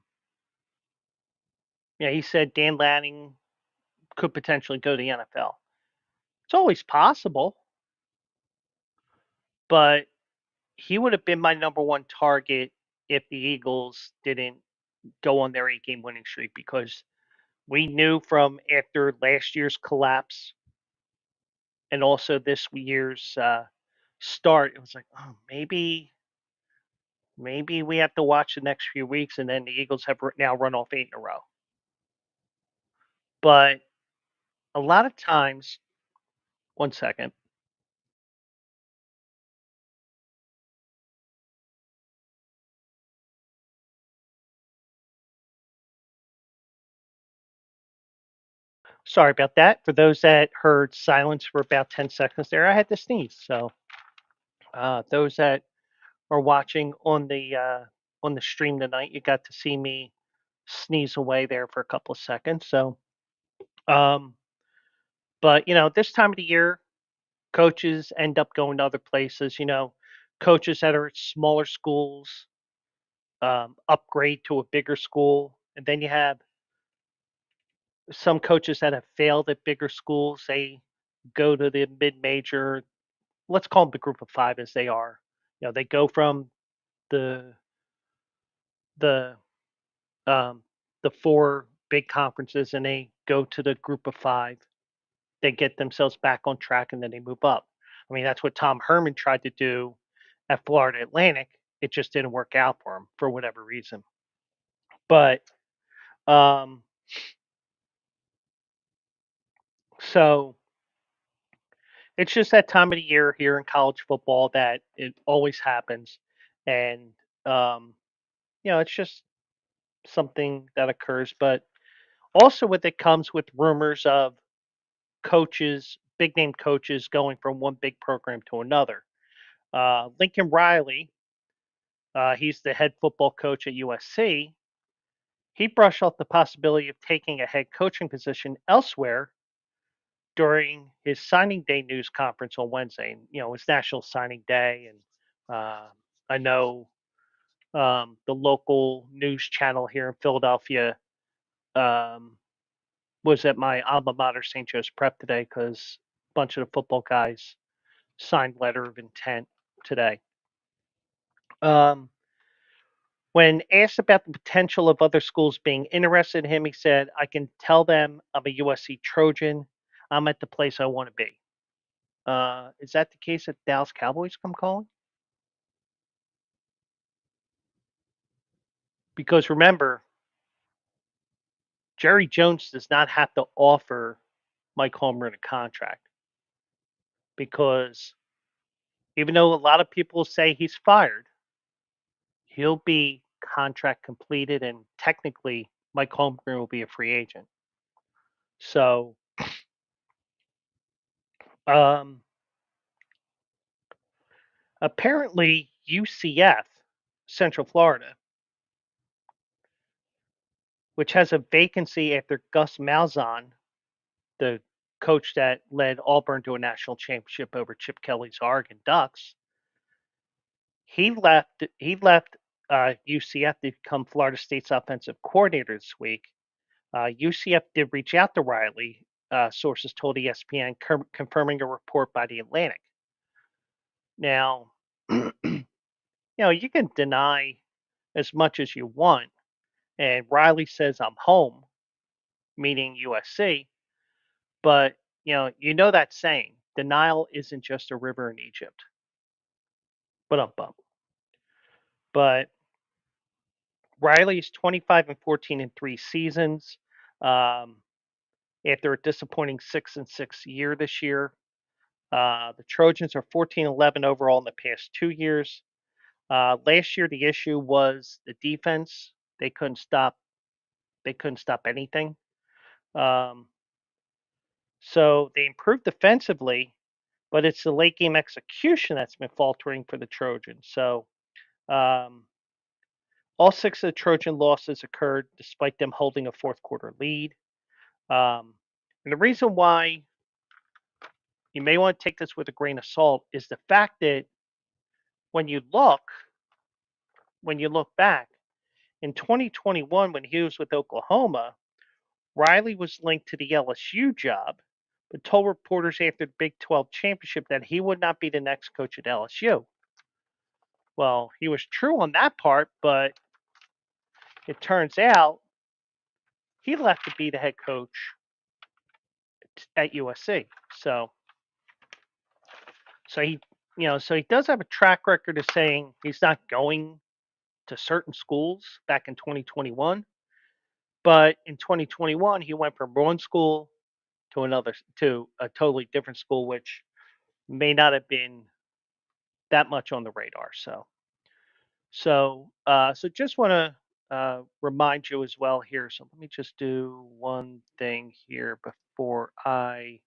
he said Dan Lanning could potentially go to the NFL. It's always possible, but he would have been my number one target if the Eagles didn't go on their 8-game winning streak because we knew from after last year's collapse and also this year's start, it was like, oh, maybe we have to watch the next few weeks, and then the Eagles have now run off 8 in a row. But a lot of times, one second. Sorry about that. For those that heard silence for about 10 seconds there, I had to sneeze. So those that are watching on the stream tonight, you got to see me sneeze away there for a couple of seconds. So um, But this time of the year, coaches end up going to other places. Coaches that are at smaller schools upgrade to a bigger school, and then you have some coaches that have failed at bigger schools. They go to the mid-major. Let's call them the group of five as they are. They go from the the um, the four big conferences and they go to the group of five. They get themselves back on track and then they move up. I mean, that's what Tom Herman tried to do at Florida Atlantic. It just didn't work out for him for whatever reason. But um, so it's just that time of the year here in college football that it always happens, and um, it's just something that occurs. But also with it comes with rumors of coaches, big name coaches, going from one big program to another. Lincoln Riley, he's the head football coach at USC. He brushed off the possibility of taking a head coaching position elsewhere during his signing day news conference on Wednesday. And, it's National Signing Day. And I know the local news channel here in Philadelphia um, was at my alma mater, St. Joe's Prep, today because a bunch of the football guys signed letter of intent today. Um, when asked about the potential of other schools being interested in him, he said, I can tell them I'm a USC Trojan. I'm at the place I want to be. Is that the case at Dallas Cowboys come calling? Because remember, Jerry Jones does not have to offer Mike Holmgren a contract because even though a lot of people say he's fired, he'll be contract completed and technically Mike Holmgren will be a free agent. So um, apparently UCF, Central Florida, which has a vacancy after Gus Malzahn, the coach that led Auburn to a national championship over Chip Kelly's Oregon Ducks, he left UCF to become Florida State's offensive coordinator this week. UCF did reach out to Riley, sources told ESPN, confirming a report by the Atlantic. Now, you can deny as much as you want, and Riley says I'm home, meaning USC. But that saying, denial isn't just a river in Egypt. But Riley's 25-14 in 3 seasons. Um, After a disappointing 6-6 year this year, the Trojans are 14-11 overall in the past 2 years. Last year, the issue was the defense. They couldn't stop. They couldn't stop anything. Um, so they improved defensively, but it's the late game execution that's been faltering for the Trojans. So um, all six of the Trojan losses occurred despite them holding a fourth quarter lead. Um, and the reason why you may want to take this with a grain of salt is the fact that when you look back in 2021 when he was with Oklahoma, Riley was linked to the LSU job, but told reporters after the Big 12 championship that he would not be the next coach at LSU. Well, he was true on that part, but it turns out he left to be the head coach at USC. So he does have a track record of saying he's not going to certain schools back in 2021, but in 2021 he went from one school to a totally different school, which may not have been that much on the radar. So just want to remind you as well here. So let me just do one thing here before I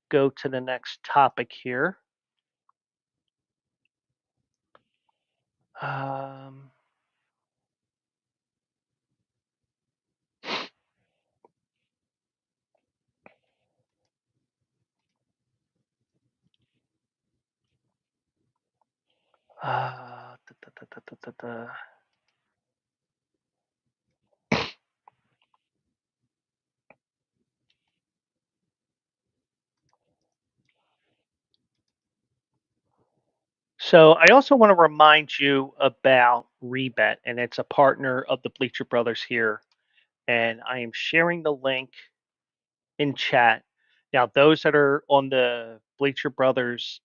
go to the next topic here. Um, Da, da, da, da, da, da, da. So I also want to remind you about Rebet, and it's a partner of the Bleacher Brothers here. And I am sharing the link in chat. Now, those that are on the Bleacher Brothers,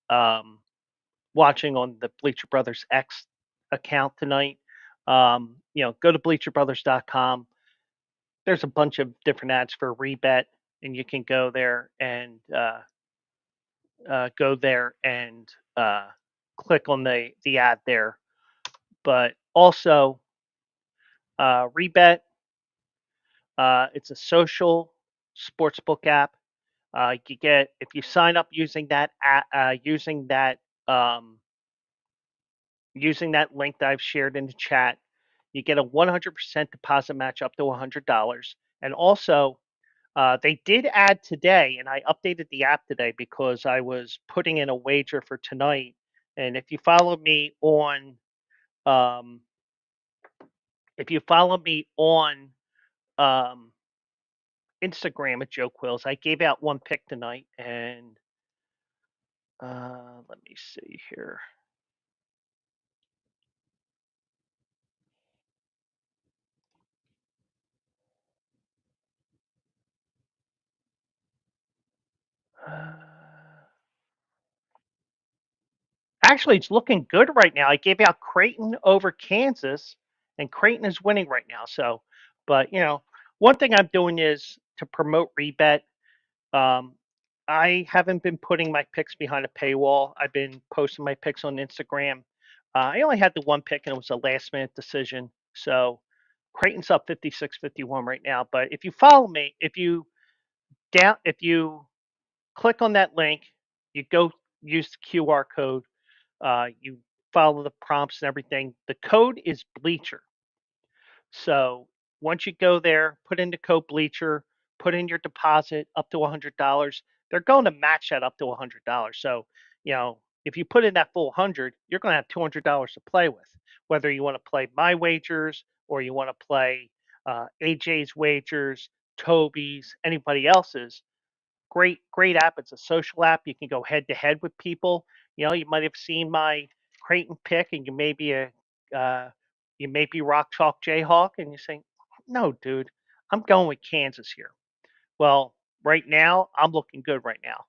watching on the Bleacher Brothers X account tonight, go to bleacherbrothers.com. There's a bunch of different ads for Rebet, and you can go there and click on the ad there. But also, Rebet, it's a social sportsbook app. You get if you sign up um, using that link that I've shared in the chat, you get a 100% deposit match up to $100. And also, they did add today, and I updated the app today because I was putting in a wager for tonight. And um, if you follow me on um, Instagram at Joe Quills, I gave out one pick tonight, and let me see here. Uh, Actually, it's looking good right now. I gave out Creighton over Kansas, and Creighton is winning right now. So, but one thing I'm doing is to promote Rebet. Um, I haven't been putting my picks behind a paywall. I've been posting my picks on Instagram. I only had the one pick, and it was a last minute decision. So Creighton's up 56-51 right now. But if you follow me, if you click on that link, you go use the QR code, you follow the prompts and everything. The code is Bleacher. So once you go there, put in the code Bleacher, put in your deposit up to $100. They're going to match that up to $100. So, if you put in that full 100, you're going to have $200 to play with. Whether you want to play my wagers or you want to play AJ's wagers, Toby's, anybody else's, great app. It's a social app. You can go head to head with people. You might have seen my Creighton pick, and uh, you may be Rock Chalk Jayhawk, and you say, "No, dude, I'm going with Kansas here." Well, right now, I'm looking good right now.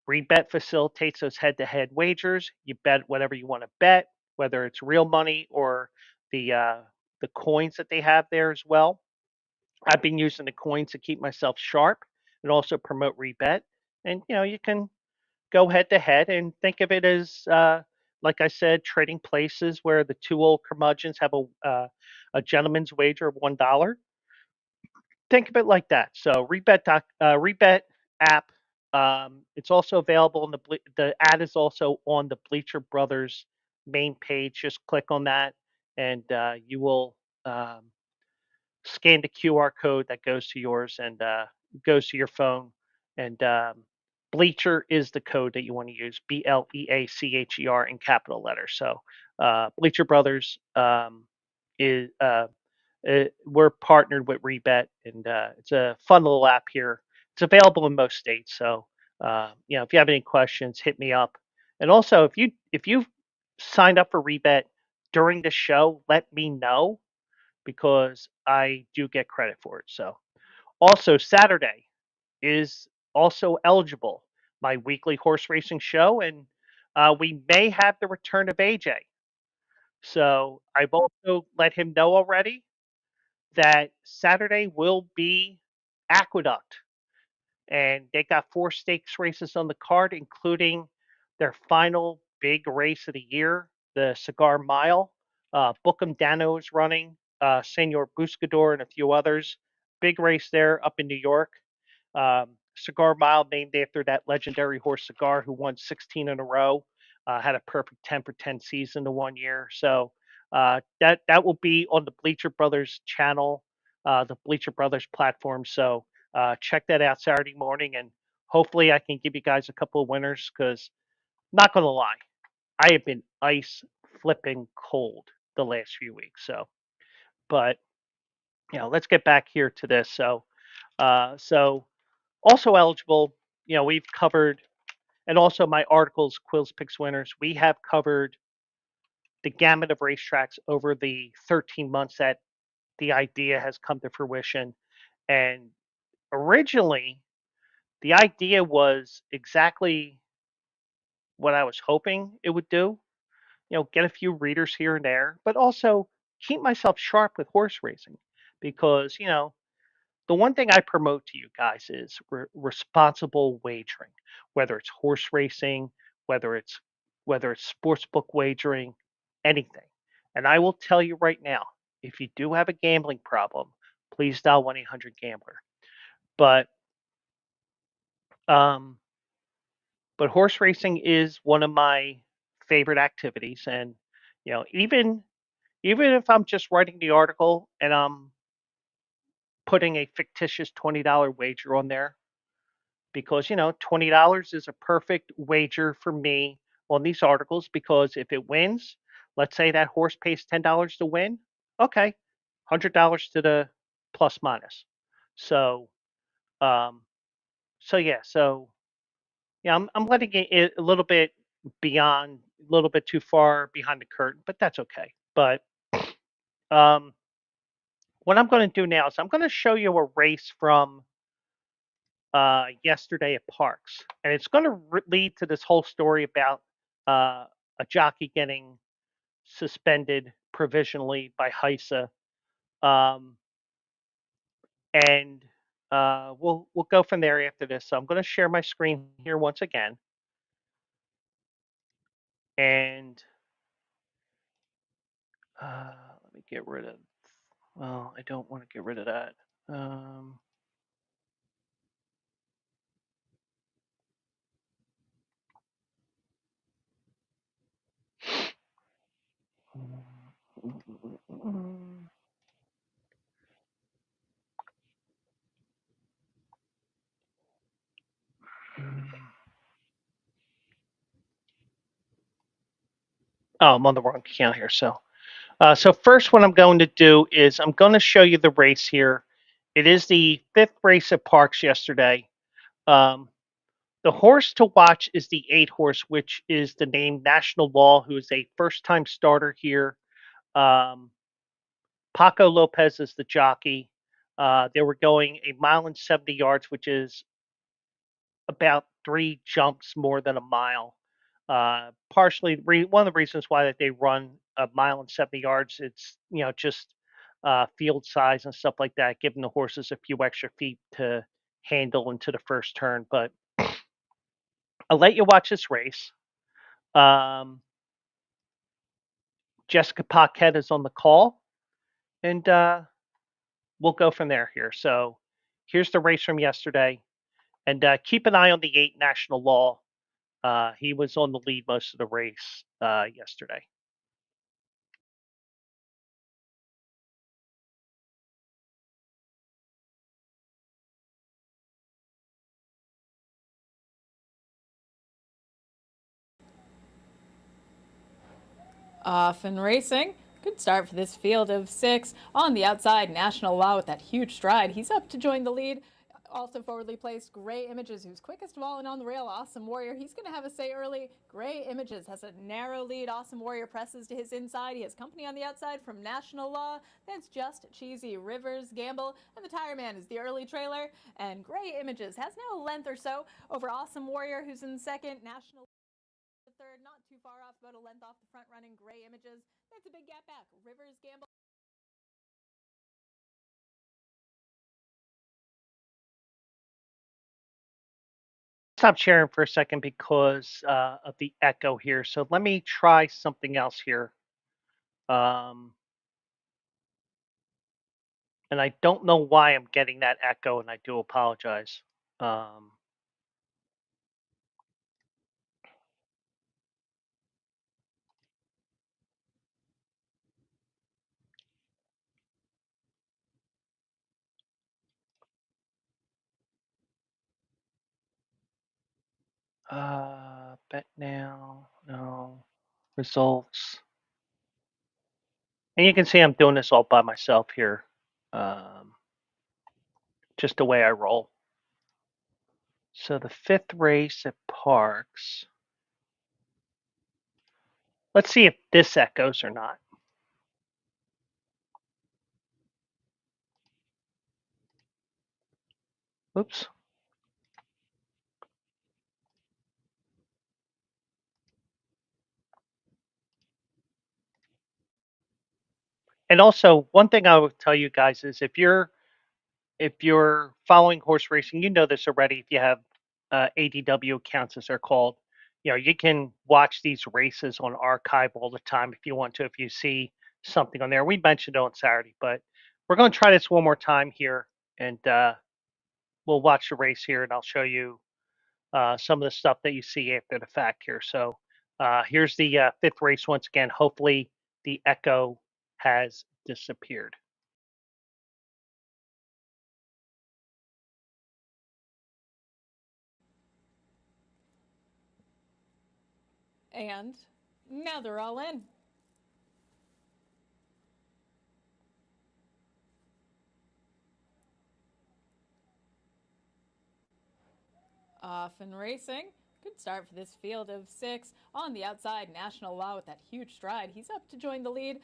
Rebet facilitates those head to head wagers. You bet whatever you want to bet, whether it's real money or the uh, the coins that they have there as well. I've been using the coins to keep myself sharp and also promote Rebet. And you can go head to head and think of it as, like I said, trading places where the two old curmudgeons have a gentleman's wager of $1. Think of it like that. So Rebet app. It's also available on the ad is also on the Bleacher Brothers main page. Just click on that, and you will scan the QR code that goes to yours and goes to your phone. And Bleacher is the code that you want to use. Bleacher in capital letters. So Bleacher Brothers is we're partnered with Rebet, and it's a fun little app here. It's available in most states. So if you have any questions, hit me up. And also, if you've signed up for Rebet during the show, let me know because I do get credit for it. So, also Saturday is also eligible, my weekly horse racing show, and we may have the return of AJ. So I've also let him know already that Saturday will be Aqueduct, and they got four stakes races on the card, including their final big race of the year, the Cigar Mile. Bookham Dano is running, Senor Buscador, and a few others. Big race there up in New York. Cigar Mile, named after that legendary horse Cigar, who won 16 in a row, had a perfect 10 for 10 season the one year. So that will be on the Bleacher Brothers channel, the Bleacher Brothers platform. So check that out Saturday morning, and hopefully I can give you guys a couple of winners because, not going to lie, I have been ice flipping cold the last few weeks. So, but let's get back here to this. So also eligible. We've covered, and also my articles, Quills Picks Winners. We have covered the gamut of racetracks over the 13 months that the idea has come to fruition. And originally, the idea was exactly what I was hoping it would do. Get a few readers here and there, but also keep myself sharp with horse racing because, the one thing I promote to you guys is responsible wagering, whether it's horse racing, whether it's whether it's sports book wagering, anything. And I will tell you right now, if you do have a gambling problem, please dial 1-800-GAMBLER. But um, but horse racing is one of my favorite activities, and even if I'm just writing the article and I'm putting a fictitious $20 wager on there, because $20 is a perfect wager for me on these articles, because if it wins, let's say that horse pays $10 to win, okay, $100 to the plus minus. So um so I'm letting it a little bit beyond, a little bit too far behind the curtain, but that's okay. But um what I'm going to do now is I'm going to show you a race from yesterday at Parx, and it's going to lead to this whole story about a jockey getting suspended provisionally by HISA, um, and we'll go from there after this. So I'm going to share my screen here once again, and let me get rid of. Well, I don't want to get rid of that. Um, oh, I'm on the wrong account here. So first, what I'm going to do is I'm going to show you the race here. It is the fifth race at Parx yesterday. Um, the horse to watch is the 8 horse, which is the name National Law, who is a first-time starter here. Um, Paco Lopez is the jockey. They were going a mile and 70 yards, which is about 3 jumps more than a mile. Partially, one of the reasons why that they run a mile and 70 yards, it's just field size and stuff like that, giving the horses a few extra feet to handle into the first turn. But I'll let you watch this race. Um, Jessica Paquette is on the call, and we'll go from there here. So here's the race from yesterday, and keep an eye on the 8 National Law. He was on the lead most of the race yesterday. Off and racing. Good start for this field of 6. On the outside, National Law with that huge stride. He's up to join the lead. Also forwardly placed, Gray Images, who's quickest of all and on the rail. Awesome Warrior, he's going to have a say early. Gray Images has a narrow lead. Awesome Warrior presses to his inside. He has company on the outside from National Law. That's Just Cheesy, Rivers, Gamble, and the Tire Man is the early trailer. And Gray Images has now a length or so over Awesome Warrior, who's in second. National third, not too far off, about a length off the front running Gray Images. That's a big gap back. Rivers, Gamble. Stop sharing for a second because of the echo here. So let me try something else here. Um, and I don't know why I'm getting that echo, and I do apologize. Um, Bet now, no results. And you can see I'm doing this all by myself here. Um, just the way I roll. So the fifth race at Parx. Let's see if this echoes or not. Oops. And also, one thing I would tell you guys is if you're following horse racing, you know this already. If you have ADW accounts, as they're called, you can watch these races on archive all the time if you want to. If you see something on there, we mentioned it on Saturday, but we're going to try this one more time here, and we'll watch the race here, and I'll show you some of the stuff that you see after the fact here. So here's the fifth race once again. Hopefully, the echo has disappeared. And now they're all in. Off and racing. Good start for this field of 6. On the outside, National Law with that huge stride. He's up to join the lead.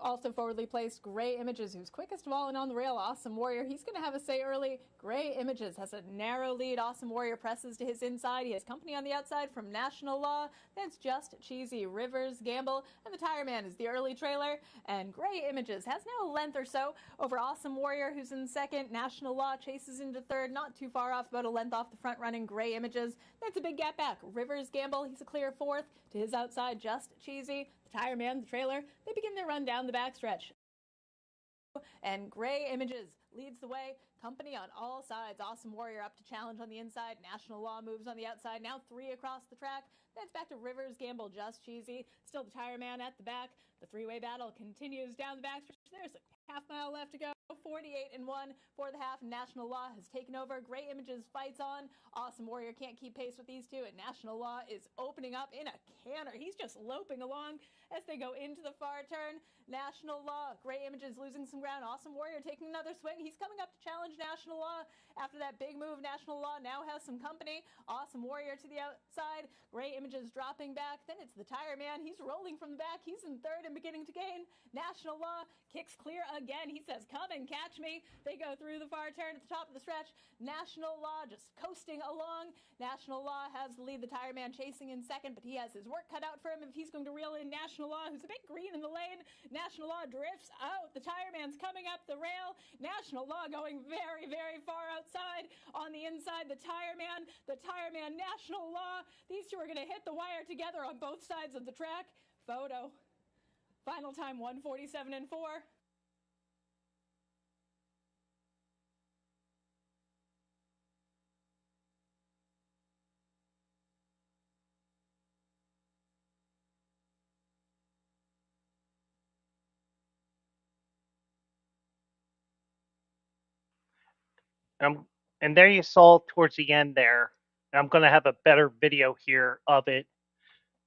Also forwardly placed, Gray Images, who's quickest of all and on the rail. Awesome Warrior, he's going to have a say early. Gray Images has a narrow lead. Awesome Warrior presses to his inside. He has company on the outside from National Law. Then it's Just Cheesy, Rivers, Gamble, and the Tire Man is the early trailer. And Gray Images has now a length or so over Awesome Warrior, who's in second. National Law chases into third, not too far off, about a length off the front running Gray Images. That's a big gap back. Rivers, Gamble, he's a clear fourth. To his outside, Just Cheesy, the Tire Man, the trailer. They begin their run down the backstretch. And Gray Images leads the way. Company on all sides. Awesome Warrior up to challenge on the inside. National Law moves on the outside. Now 3 across the track. Then it's back to Rivers, Gamble, Just Cheesy. Still the Tire Man at the back. The three-way battle continues down the backstretch. There's a half-mile left to go. 48 and 1 for the half. National Law has taken over. Gray Images fights on. Awesome Warrior can't keep pace with these two. And National Law is opening up in a canter. He's just loping along as they go into the far turn. National Law, Gray Images losing some ground. Awesome Warrior taking another swing. He's coming up to challenge National Law. After that big move, National Law now has some company. Awesome Warrior to the outside. Gray Images dropping back. Then it's the Tire Man. He's rolling from the back. He's in third and beginning to gain. National Law kicks clear again. He says, come and catch me. They go through the far turn at the top of the stretch. National Law just coasting along. National Law has the lead. The Tire Man chasing in second, but he has his work cut out for him if he's going to reel in National Law, who's a bit green in the lane. National Law drifts out. The Tire Man's coming up the rail. National Law going very, very far outside. On the inside, the Tire Man, National Law. These two are going to hit the wire together on both sides of the track. Photo. Final time 147 and 4. Um, and there you saw towards the end there. I'm going to have a better video here of it.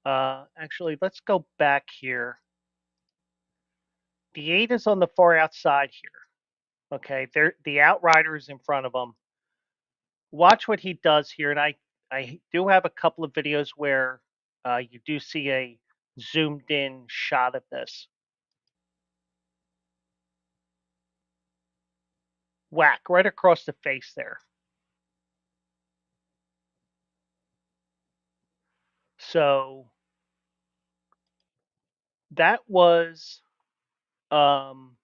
Actually, let's go back here. The 8 is on the far outside here. Okay, the outrider is in front of him. Watch what he does here, and I do have a couple of videos where you do see a zoomed in shot of this. Whack right across the face there. So that was um,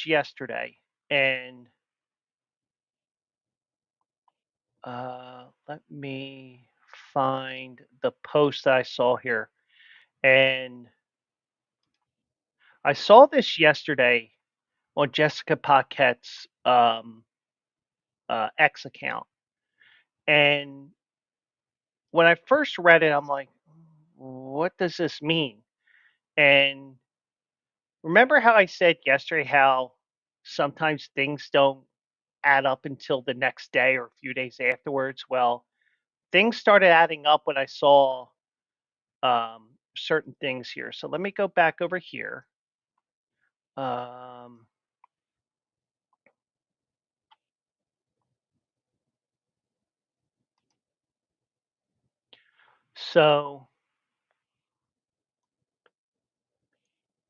yesterday, and let me find the post that I saw here, and I saw this yesterday on Jessica Paquette's X account, and when I first read it, I'm like, what does this mean? And remember how I said yesterday how sometimes things don't add up until the next day or a few days afterwards? Well, things started adding up when I saw certain things here. So let me go back over here. Um, so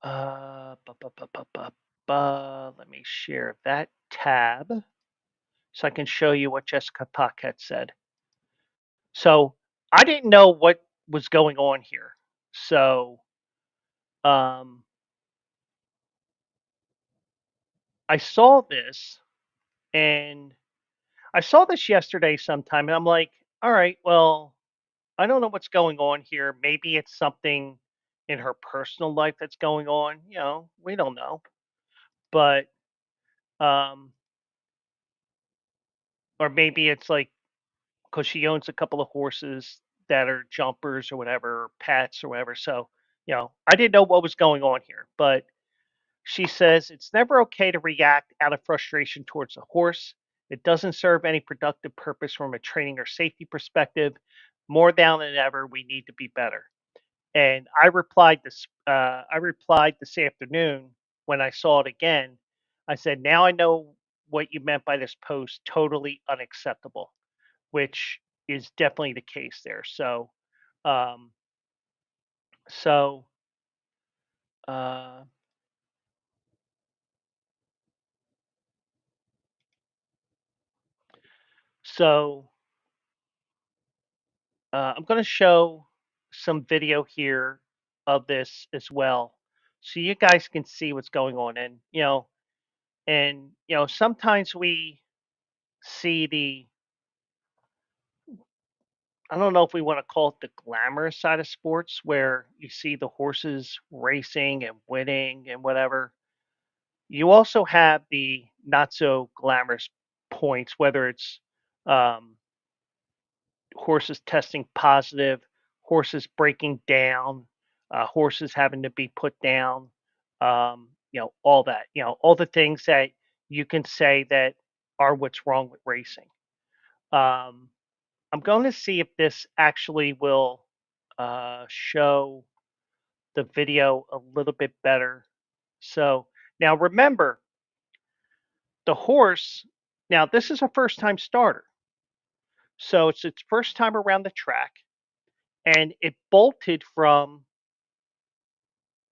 ba, ba, ba, ba, ba, let me share that tab so I can show you what Jessica Paquette said. So I didn't know what was going on here. So um, I saw this and I saw this yesterday sometime, and I'm like, all right, well, I don't know what's going on here. Maybe it's something in her personal life that's going on. We don't know. But um, or maybe it's like because she owns a couple of horses that are jumpers or whatever, or pets or whatever. So I didn't know what was going on here, but she says it's never okay to react out of frustration towards a horse. It doesn't serve any productive purpose from a training or safety perspective. More now than ever, we need to be better. And I replied this. I replied this afternoon when I saw it again. I said, "Now I know what you meant by this post. Totally unacceptable," which is definitely the case there. Um, so, uh, so I'm going to show some video here of this as well, so you guys can see what's going on. And sometimes we see the, I don't know if we want to call it the glamorous side of sports, where you see the horses racing and winning and whatever. You also have the not so glamorous points, whether it's um, horses testing positive, horses breaking down, horses having to be put down, all that, all the things that you can say that are what's wrong with racing. Um, I'm going to see if this actually will show the video a little bit better. So now remember, the horse, now this is a first time starter. So it's its first time around the track, and it bolted from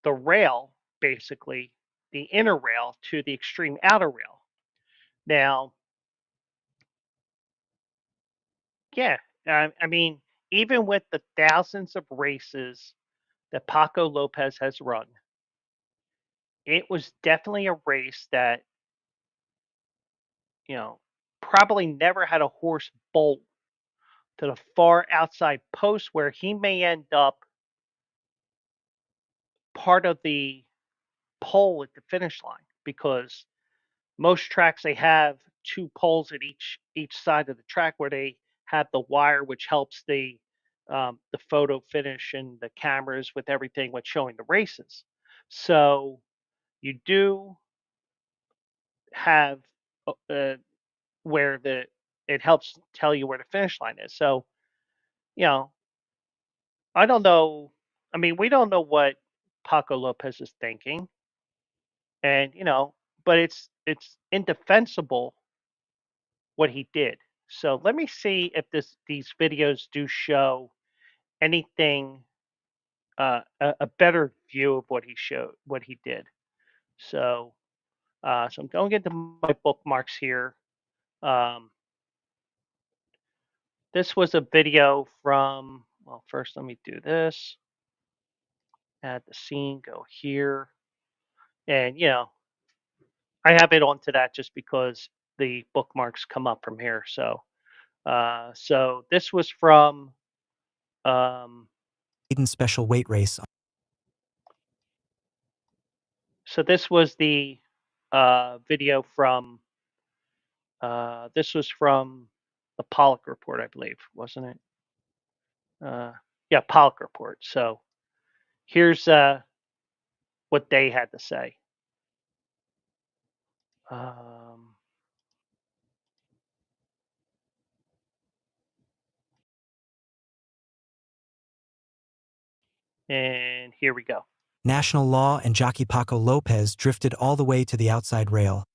the rail, basically, the inner rail to the extreme outer rail. Now, yeah, I mean, even with the thousands of races that Paco Lopez has run, it was definitely a race that, you know, probably never had a horse bolt to the far outside post where he may end up part of the pole at the finish line, because most tracks they have two poles at each side of the track where they have the wire which helps the photo finish and the cameras with everything with showing the races. So you do have where the it helps tell you where the finish line is. So you know I don't know. I mean, we don't know what Paco Lopez is thinking, and but it's indefensible what he did. So let me see if these videos do show anything, a better view of what he did. So so I'm going into my bookmarks here. Um, this was a video from, well, first let me do this. Add the scene, go here, and I have it onto that just because the bookmarks come up from here. So this was from um, Maiden special weight race. so this was the video from this was from the Pollock report, I believe, wasn't it? Yeah, Pollock report. So here's what they had to say. Um, And here we go. National Law and jockey Paco Lopez drifted all the way to the outside rail,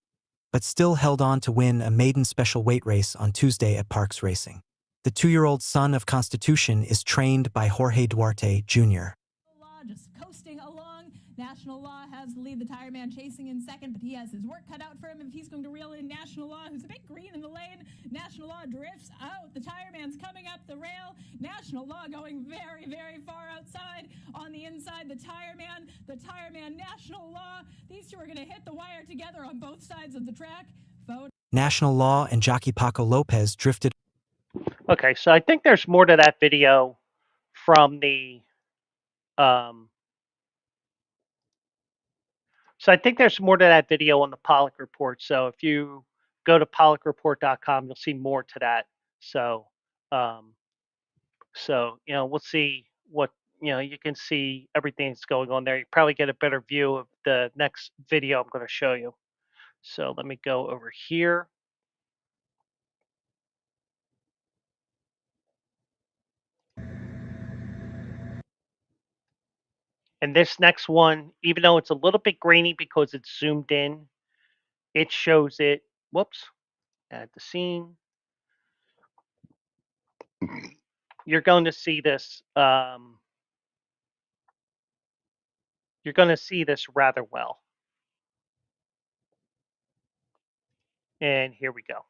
but still held on to win a maiden special weight race on Tuesday at Parx Racing. The 2-year-old son of Constitution is trained by Jorge Duarte Jr. Law just coasting along. National Law has the lead. The tire man chasing in second, but he has his work cut out for him if he's going to reel in National Law, who's a bit green in the lane. National Law drifts out. The tire man's coming up the rail. National Law going very, very far outside. On the inside, the tire man, National Law. These two are going to hit the wire together on both sides of the track. Phade. National Law and jockey Paco Lopez drifted. Okay, so I think there's more to that video from the so I think there's more to that video on the Pollock Report. So if you go to pollockreport.com, you'll see more to that. So we'll see what you can see everything that's going on there. You probably get a better view of the next video I'm going to show you. So let me go over here. And this next one, even though it's a little bit grainy because it's zoomed in, it shows it. Whoops. Add the scene. You're going to see this. You're going to see this rather well. And here we go.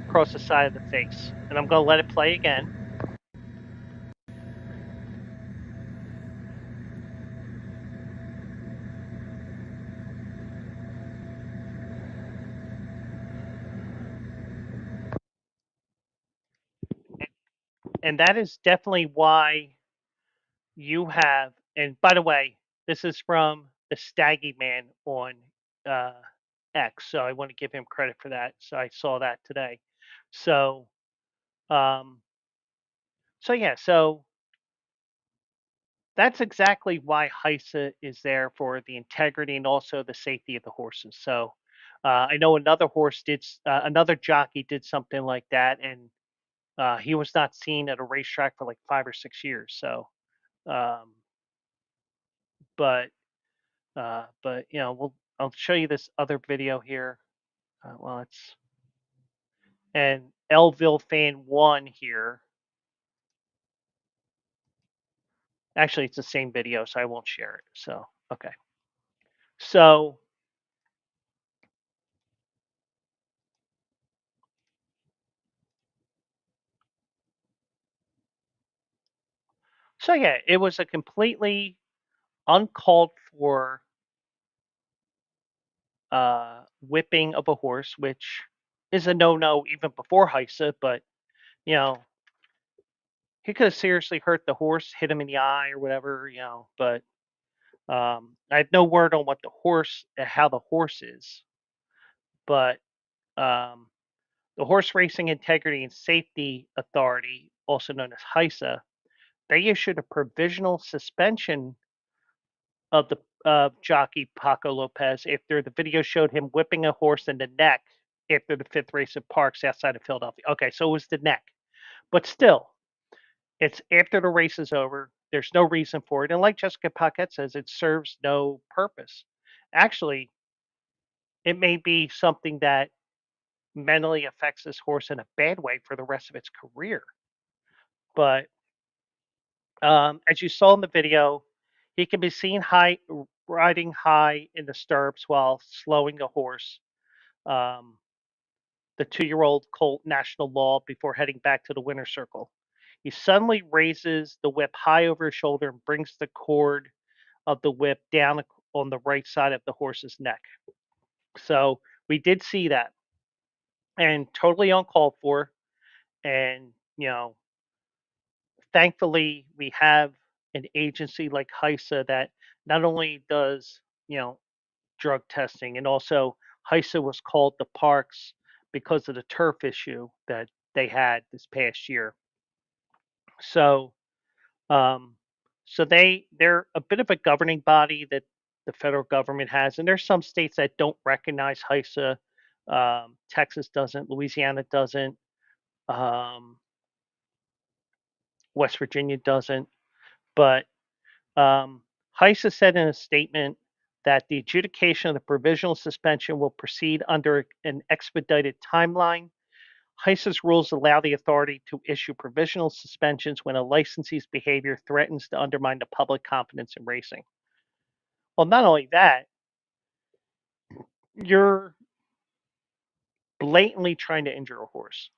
Across the side of the face. And I'm going to let it play again. And that is definitely why you have, and by the way, this is from the Staggy Man on X, so I want to give him credit for that. So I saw that today. So, so that's exactly why HISA is there, for the integrity and also the safety of the horses. So I know another another jockey did something like that, and he was not seen at a racetrack for like 5 or 6 years. So, um, but I'll show you this other video here. And Elville Fan 1 here. Actually, it's the same video, so I won't share it. So, okay. So yeah, it was a completely uncalled for whipping of a horse, which is a no-no even before HISA, but he could have seriously hurt the horse, hit him in the eye or whatever, but I have no word on what how the horse is, but the Horse Racing Integrity and Safety Authority, also known as HISA, they issued a provisional suspension of the jockey Paco Lopez after the video showed him whipping a horse in the neck after the 5th race at Parx outside of Philadelphia. Okay, so it was the neck. But still, it's after the race is over. There's no reason for it. And like Jessica Paquette says, it serves no purpose. Actually, it may be something that mentally affects this horse in a bad way for the rest of its career. But as you saw in the video, he can be seen riding high in the stirrups while slowing the horse. The 2-year-old colt National Law before heading back to the winner's circle. He suddenly raises the whip high over his shoulder and brings the cord of the whip down on the right side of the horse's neck. So we did see that, and totally uncalled for. And thankfully we have an agency like HISA that not only does drug testing, and also HISA was called to Parx because of the turf issue that they had this past year. So they're a bit of a governing body that the federal government has, and there's some states that don't recognize HISA, Texas doesn't. Louisiana doesn't. West Virginia doesn't. But Heiss has said in a statement that the adjudication of the provisional suspension will proceed under an expedited timeline. Heiss's rules allow the authority to issue provisional suspensions when a licensee's behavior threatens to undermine the public confidence in racing. Well, not only that, you're blatantly trying to injure a horse.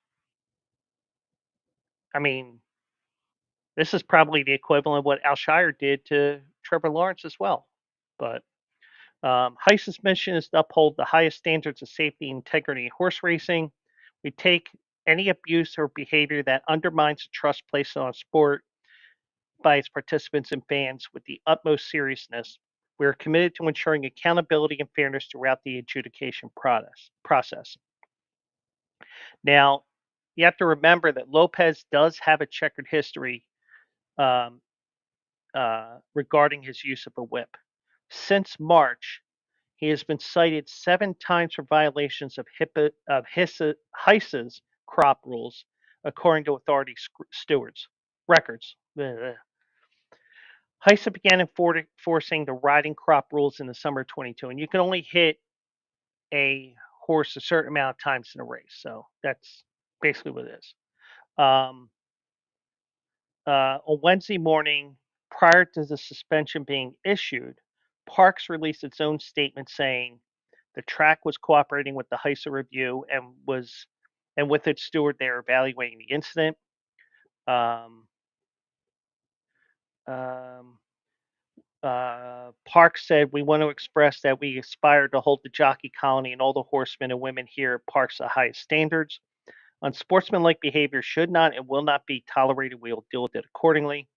I mean, this is probably the equivalent of what Al-Shaair did to Trevor Lawrence as well. But Heiss's mission is to uphold the highest standards of safety and integrity in horse racing. We take any abuse or behavior that undermines the trust placed on a sport by its participants and fans with the utmost seriousness. We are committed to ensuring accountability and fairness throughout the adjudication process. Now, you have to remember that Lopez does have a checkered history um, regarding his use of a whip. Since March, he has been cited 7 times for violations of Heiss's crop rules, according to authority stewards records. Heisse began enforcing the riding crop rules in the summer of 22, and you can only hit a horse a certain amount of times in a race. So that's basically what it is. Um, on Wednesday morning, prior to the suspension being issued, Parx released its own statement saying the track was cooperating with the Heisse review and with its steward they are evaluating the incident. Um, um, Park said, "We want to express that we aspire to hold the jockey colony and all the horsemen and women here at Parx to the highest standards. Unsportsmanlike behavior should not and will not be tolerated. We will deal with it accordingly."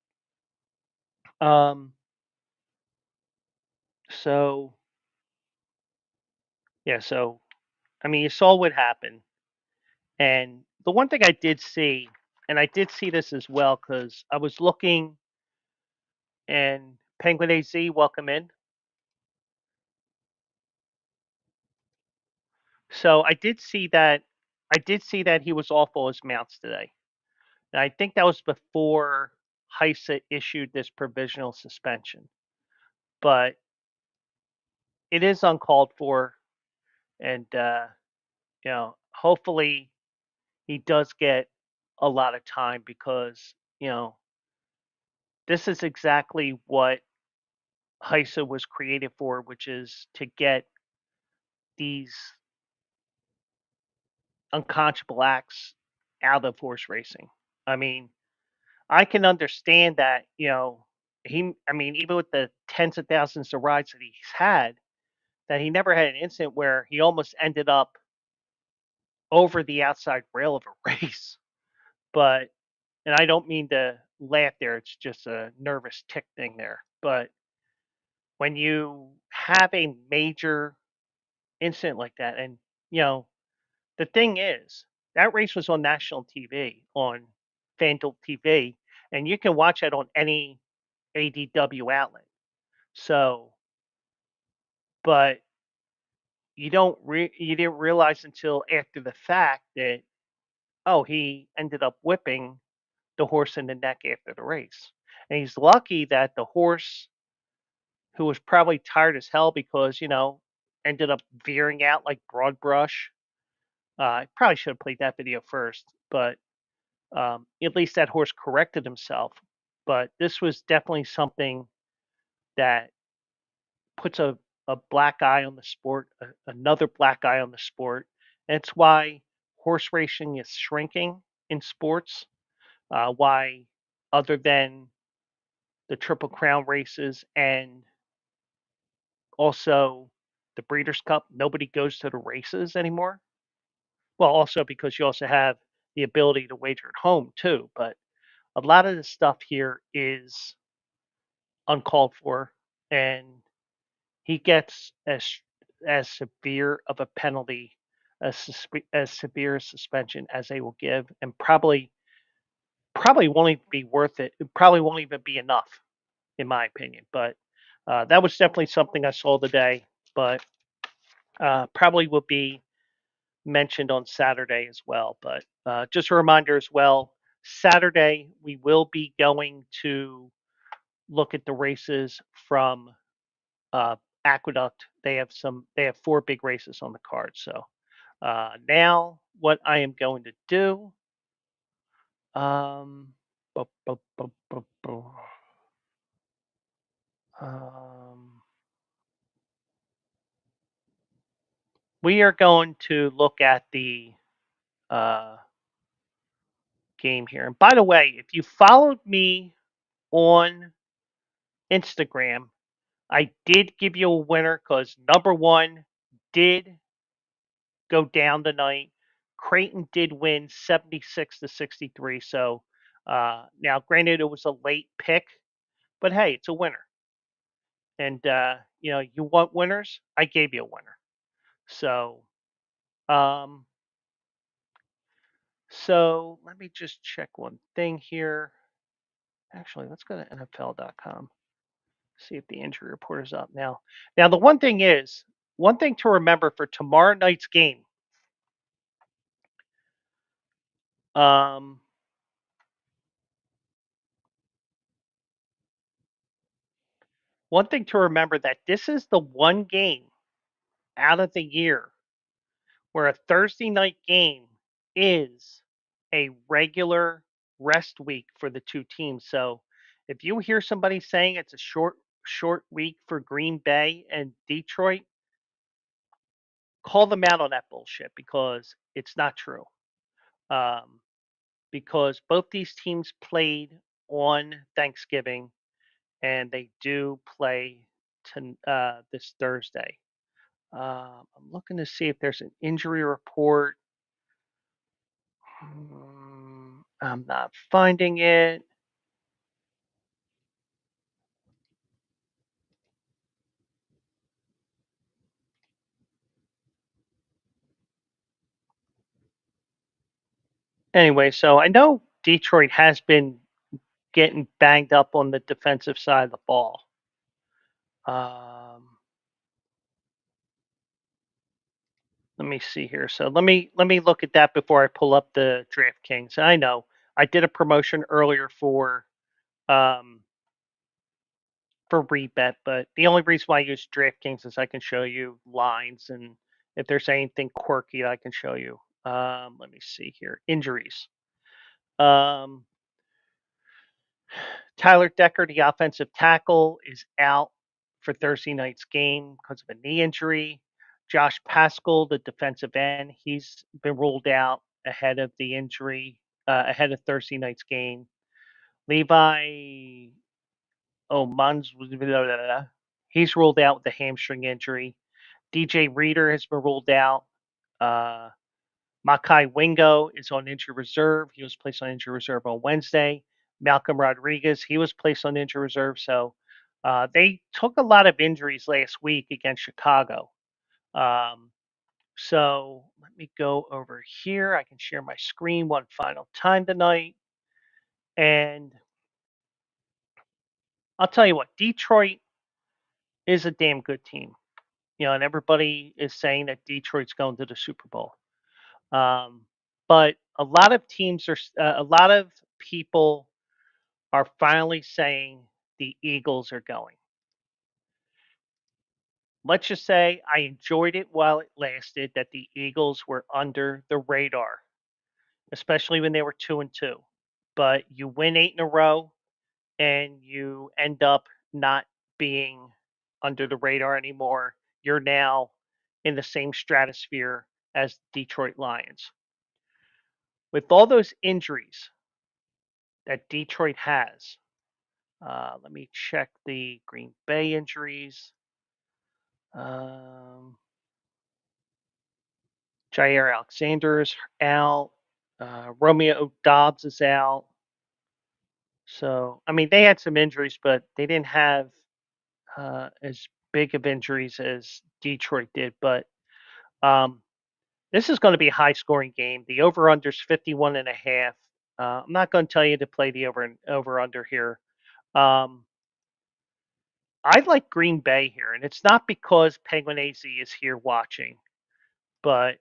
Um, so, yeah, so, I mean, you saw what happened. And the one thing I did see, and I did see this as well, because I was looking, and Penguin AZ, welcome in. So I did see that he was off all his mounts today. And I think that was before Heise issued this provisional suspension. But it is uncalled for, and hopefully he does get a lot of time because this is exactly what Heise was created for, which is to get these unconscionable acts out of horse racing. I mean, I can understand that, even with the tens of thousands of rides that he's had, that he never had an incident where he almost ended up over the outside rail of a race. But, and I don't mean to laugh there, it's just a nervous tick thing there. But when you have a major incident like that, and, you know, the thing is, that race was on national TV, on FanDuel TV, and you can watch it on any ADW outlet. So, but you didn't realize until after the fact that, oh, he ended up whipping the horse in the neck after the race. And he's lucky that the horse, who was probably tired as hell because, ended up veering out like broad brush. I probably should have played that video first, but at least that horse corrected himself. But this was definitely something that puts a black eye on the sport, another black eye on the sport. That's why horse racing is shrinking in sports. Why, other than the Triple Crown races and also the Breeders' Cup, nobody goes to the races anymore. Well, also because you also have the ability to wager at home too. But a lot of the stuff here is uncalled for, and he gets as severe of a penalty, as severe a suspension as they will give, and probably won't even be worth it. It probably won't even be enough, in my opinion. But that was definitely something I saw today. But probably will be mentioned on Saturday as well. But just a reminder as well, Saturday we will be going to look at the races from uh, Aqueduct. They have four big races on the card. So now what I am going to do, um, bu- bu- bu- bu- bu- um, we are going to look at the uh, game here. And by the way, if you followed me on Instagram, I did give you a winner because number one did go down tonight. Creighton did win 76-63. So now, granted, it was a late pick, but hey, it's a winner. And you want winners? I gave you a winner. So, um, so let me just check one thing here. Actually, let's go to NFL.com. See if the injury report is up now. Now, the one thing to remember for tomorrow night's game. Um, One thing to remember that this is the one game out of the year where a Thursday night game is a regular rest week for the two teams. So if you hear somebody saying it's a short week for Green Bay and Detroit, call them out on that bullshit because it's not true. Um, because both these teams played on Thanksgiving and they do play this Thursday. I'm looking to see if there's an injury report. I'm not finding it. Anyway, so I know Detroit has been getting banged up on the defensive side of the ball. Um, Let me see here. So let me look at that before I pull up the DraftKings. I know I did a promotion earlier um, for rebet, but the only reason why I use DraftKings is I can show you lines and if there's anything quirky, I can show you. Let me see here. Injuries. Um, Tyler Decker, the offensive tackle, is out for Thursday night's game because of a knee injury. Josh Pascal, the defensive end, he's been ruled out ahead of the injury, ahead of Thursday night's game. Levi Mons, he's ruled out with a hamstring injury. DJ Reader has been ruled out. Uh, Makai Wingo is on injury reserve. He was placed on injury reserve on Wednesday. Malcolm Rodriguez, he was placed on injury reserve. So they took a lot of injuries last week against Chicago. Um, so let me go over here. I can share my screen one final time tonight. And I'll tell you what, Detroit is a damn good team. And everybody is saying that Detroit's going to the Super Bowl. Um, but a lot of people are finally saying the Eagles are going. Let's just say I enjoyed it while it lasted that the Eagles were under the radar, especially when they were 2-2. But you win 8 in a row and you end up not being under the radar anymore. You're now in the same stratosphere as Detroit Lions. With all those injuries that Detroit has, let me check the Green Bay injuries. Um, Jair Alexander is out. Romeo Dobbs is out. So, I mean, they had some injuries, but they didn't have as big of injuries as Detroit did. But um, this is going to be a high scoring game. The over under is 51.5. I'm not going to tell you to play the over under here. Um, I like Green Bay here, and it's not because Penguin AZ is here watching, but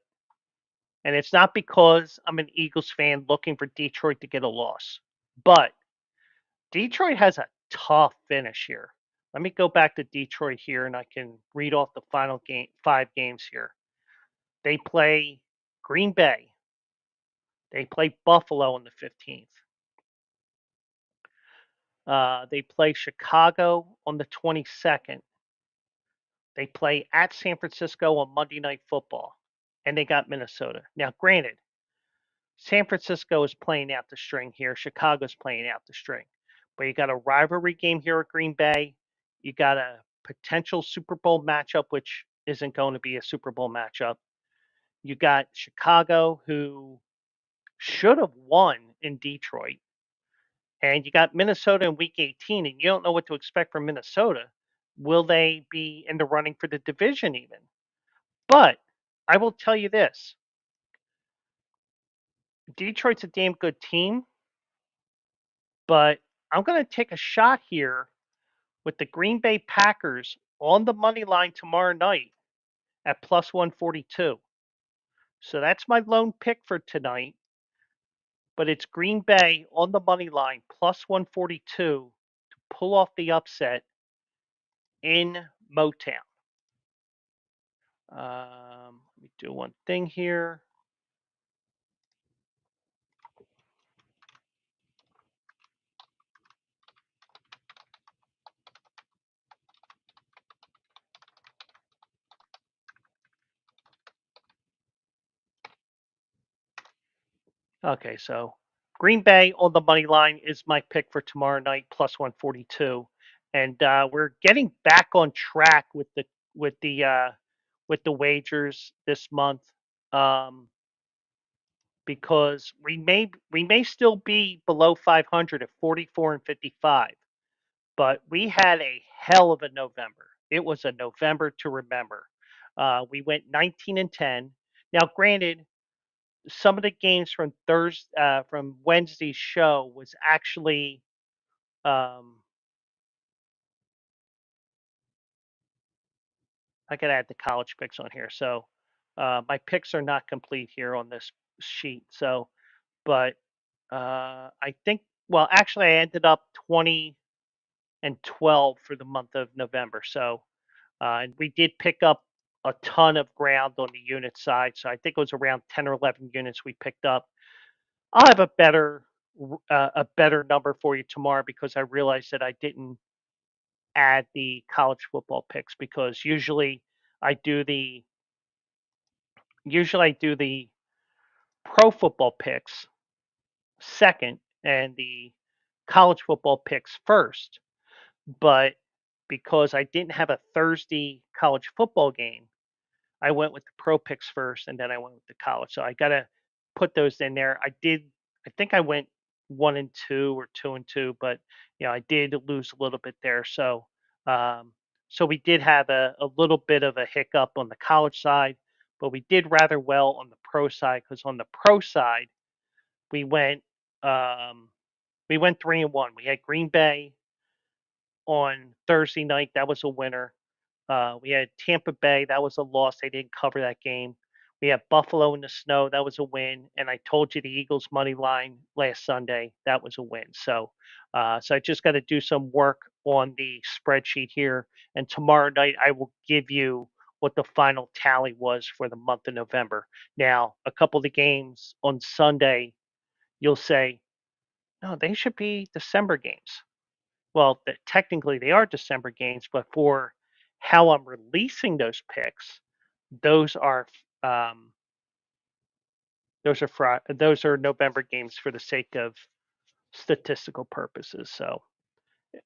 And it's not because I'm an Eagles fan looking for Detroit to get a loss, but Detroit has a tough finish here. Let me go back to Detroit here and I can read off the final game, 5 games here. They play Green Bay. They play Buffalo on the 15th. They play Chicago on the 22nd. They play at San Francisco on Monday Night Football. And they got Minnesota. Now, granted, San Francisco is playing out the string here. Chicago's playing out the string. But you got a rivalry game here at Green Bay. You got a potential Super Bowl matchup, which isn't going to be a Super Bowl matchup. You got Chicago, who should have won in Detroit. And you got Minnesota in week 18, and you don't know what to expect from Minnesota. Will they be in the running for the division even? But I will tell you this, Detroit's a damn good team, but I'm going to take a shot here with the Green Bay Packers on the money line tomorrow night at plus 142. So that's my lone pick for tonight, but it's Green Bay on the money line plus 142 to pull off the upset in Motown. Let me do one thing here. Okay, so Green Bay on the money line is my pick for tomorrow night, plus 142, and we're getting back on track with the uh, with the wagers this month, um, because we may still be below 500 at 44 and 55, but we had a hell of a November. It was a November to remember. We went 19 and 10. Now, granted, some of the games from from Wednesday's show was actually um, I gotta add the college picks on here. So my picks are not complete here on this sheet. So, but I think well, actually, I ended up 20 and 12 for the month of November. So, and we did pick up a ton of ground on the unit side. So I think it was around 10 or 11 units we picked up. I'll have a better number for you tomorrow because I realized that I didn't add the college football picks because I do the usually I do the pro football picks second and the college football picks first. But because I didn't have a Thursday college football game, I went with the pro picks first, and then I went with the college. So I gotta put those in there. I did. I think I went 1 and 2 or 2 and 2, but I did lose a little bit there. Um, so we did have a little bit of a hiccup on the college side, but we did rather well on the pro side because on the pro side we went um, we went 3-1. We had Green Bay on Thursday night. That was a winner. We had Tampa Bay. That was a loss. They didn't cover that game. We had Buffalo in the snow. That was a win. And I told you the Eagles money line last Sunday. That was a win. So I just got to do some work on the spreadsheet here. And tomorrow night I will give you what the final tally was for the month of November. Now, a couple of the games on Sunday, you'll say, no, they should be December games. Well, technically they are December games, but for how I'm releasing those picks, those are um, those are November games for the sake of statistical purposes. So,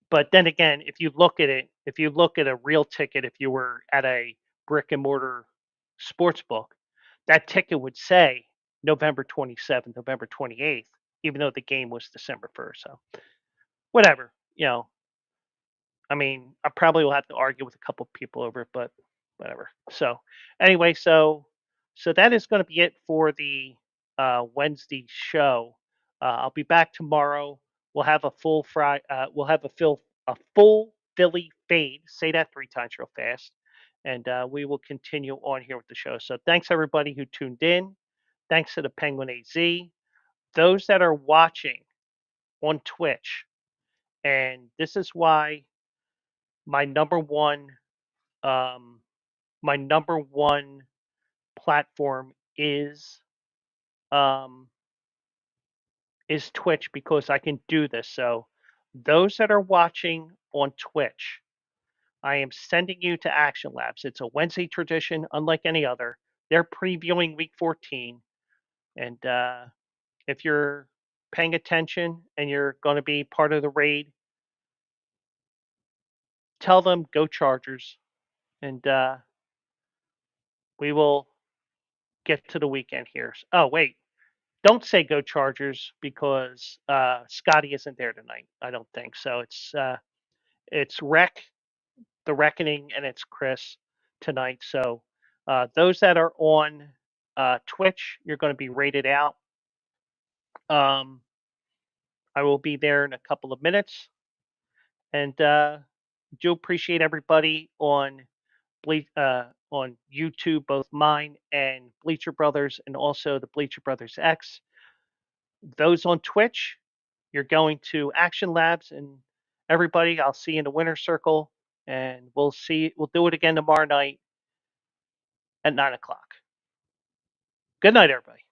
but then again, if you look at a real ticket, if you were at a brick and mortar sports book, that ticket would say November 27th, November 28th, even though the game was December 1st. So, whatever, I mean, I probably will have to argue with a couple people over it, but whatever. So anyway, so that is going to be it for the Wednesday show. I'll be back tomorrow. We'll have a full fry. We'll have a full Philly fade. Say that 3 times real fast, and we will continue on here with the show. So thanks everybody who tuned in. thanks to the Penguin AZ. Those that are watching on Twitch, and this is why my number one, um, my number one platform um, is Twitch because I can do this. So those that are watching on Twitch, I am sending you to Action Labs. It's a Wednesday tradition, unlike any other. They're previewing Week 14, and if you're paying attention and you're going to be part of the raid, tell them go Chargers, and we will get to the weekend here. Oh wait, don't say go Chargers because Scotty isn't there tonight. I don't think so. It's the Reckoning, and it's Chris tonight. So those that are on Twitch, you're going to be rated out. I will be there in a couple of minutes, and do appreciate everybody on YouTube, both mine and Bleacher Brothers, and also the Bleacher Brothers X. Those on Twitch, you're going to Action Labs, and everybody, I'll see you in the winner circle, and we'll do it again tomorrow night at 9 o'clock. Good night, everybody.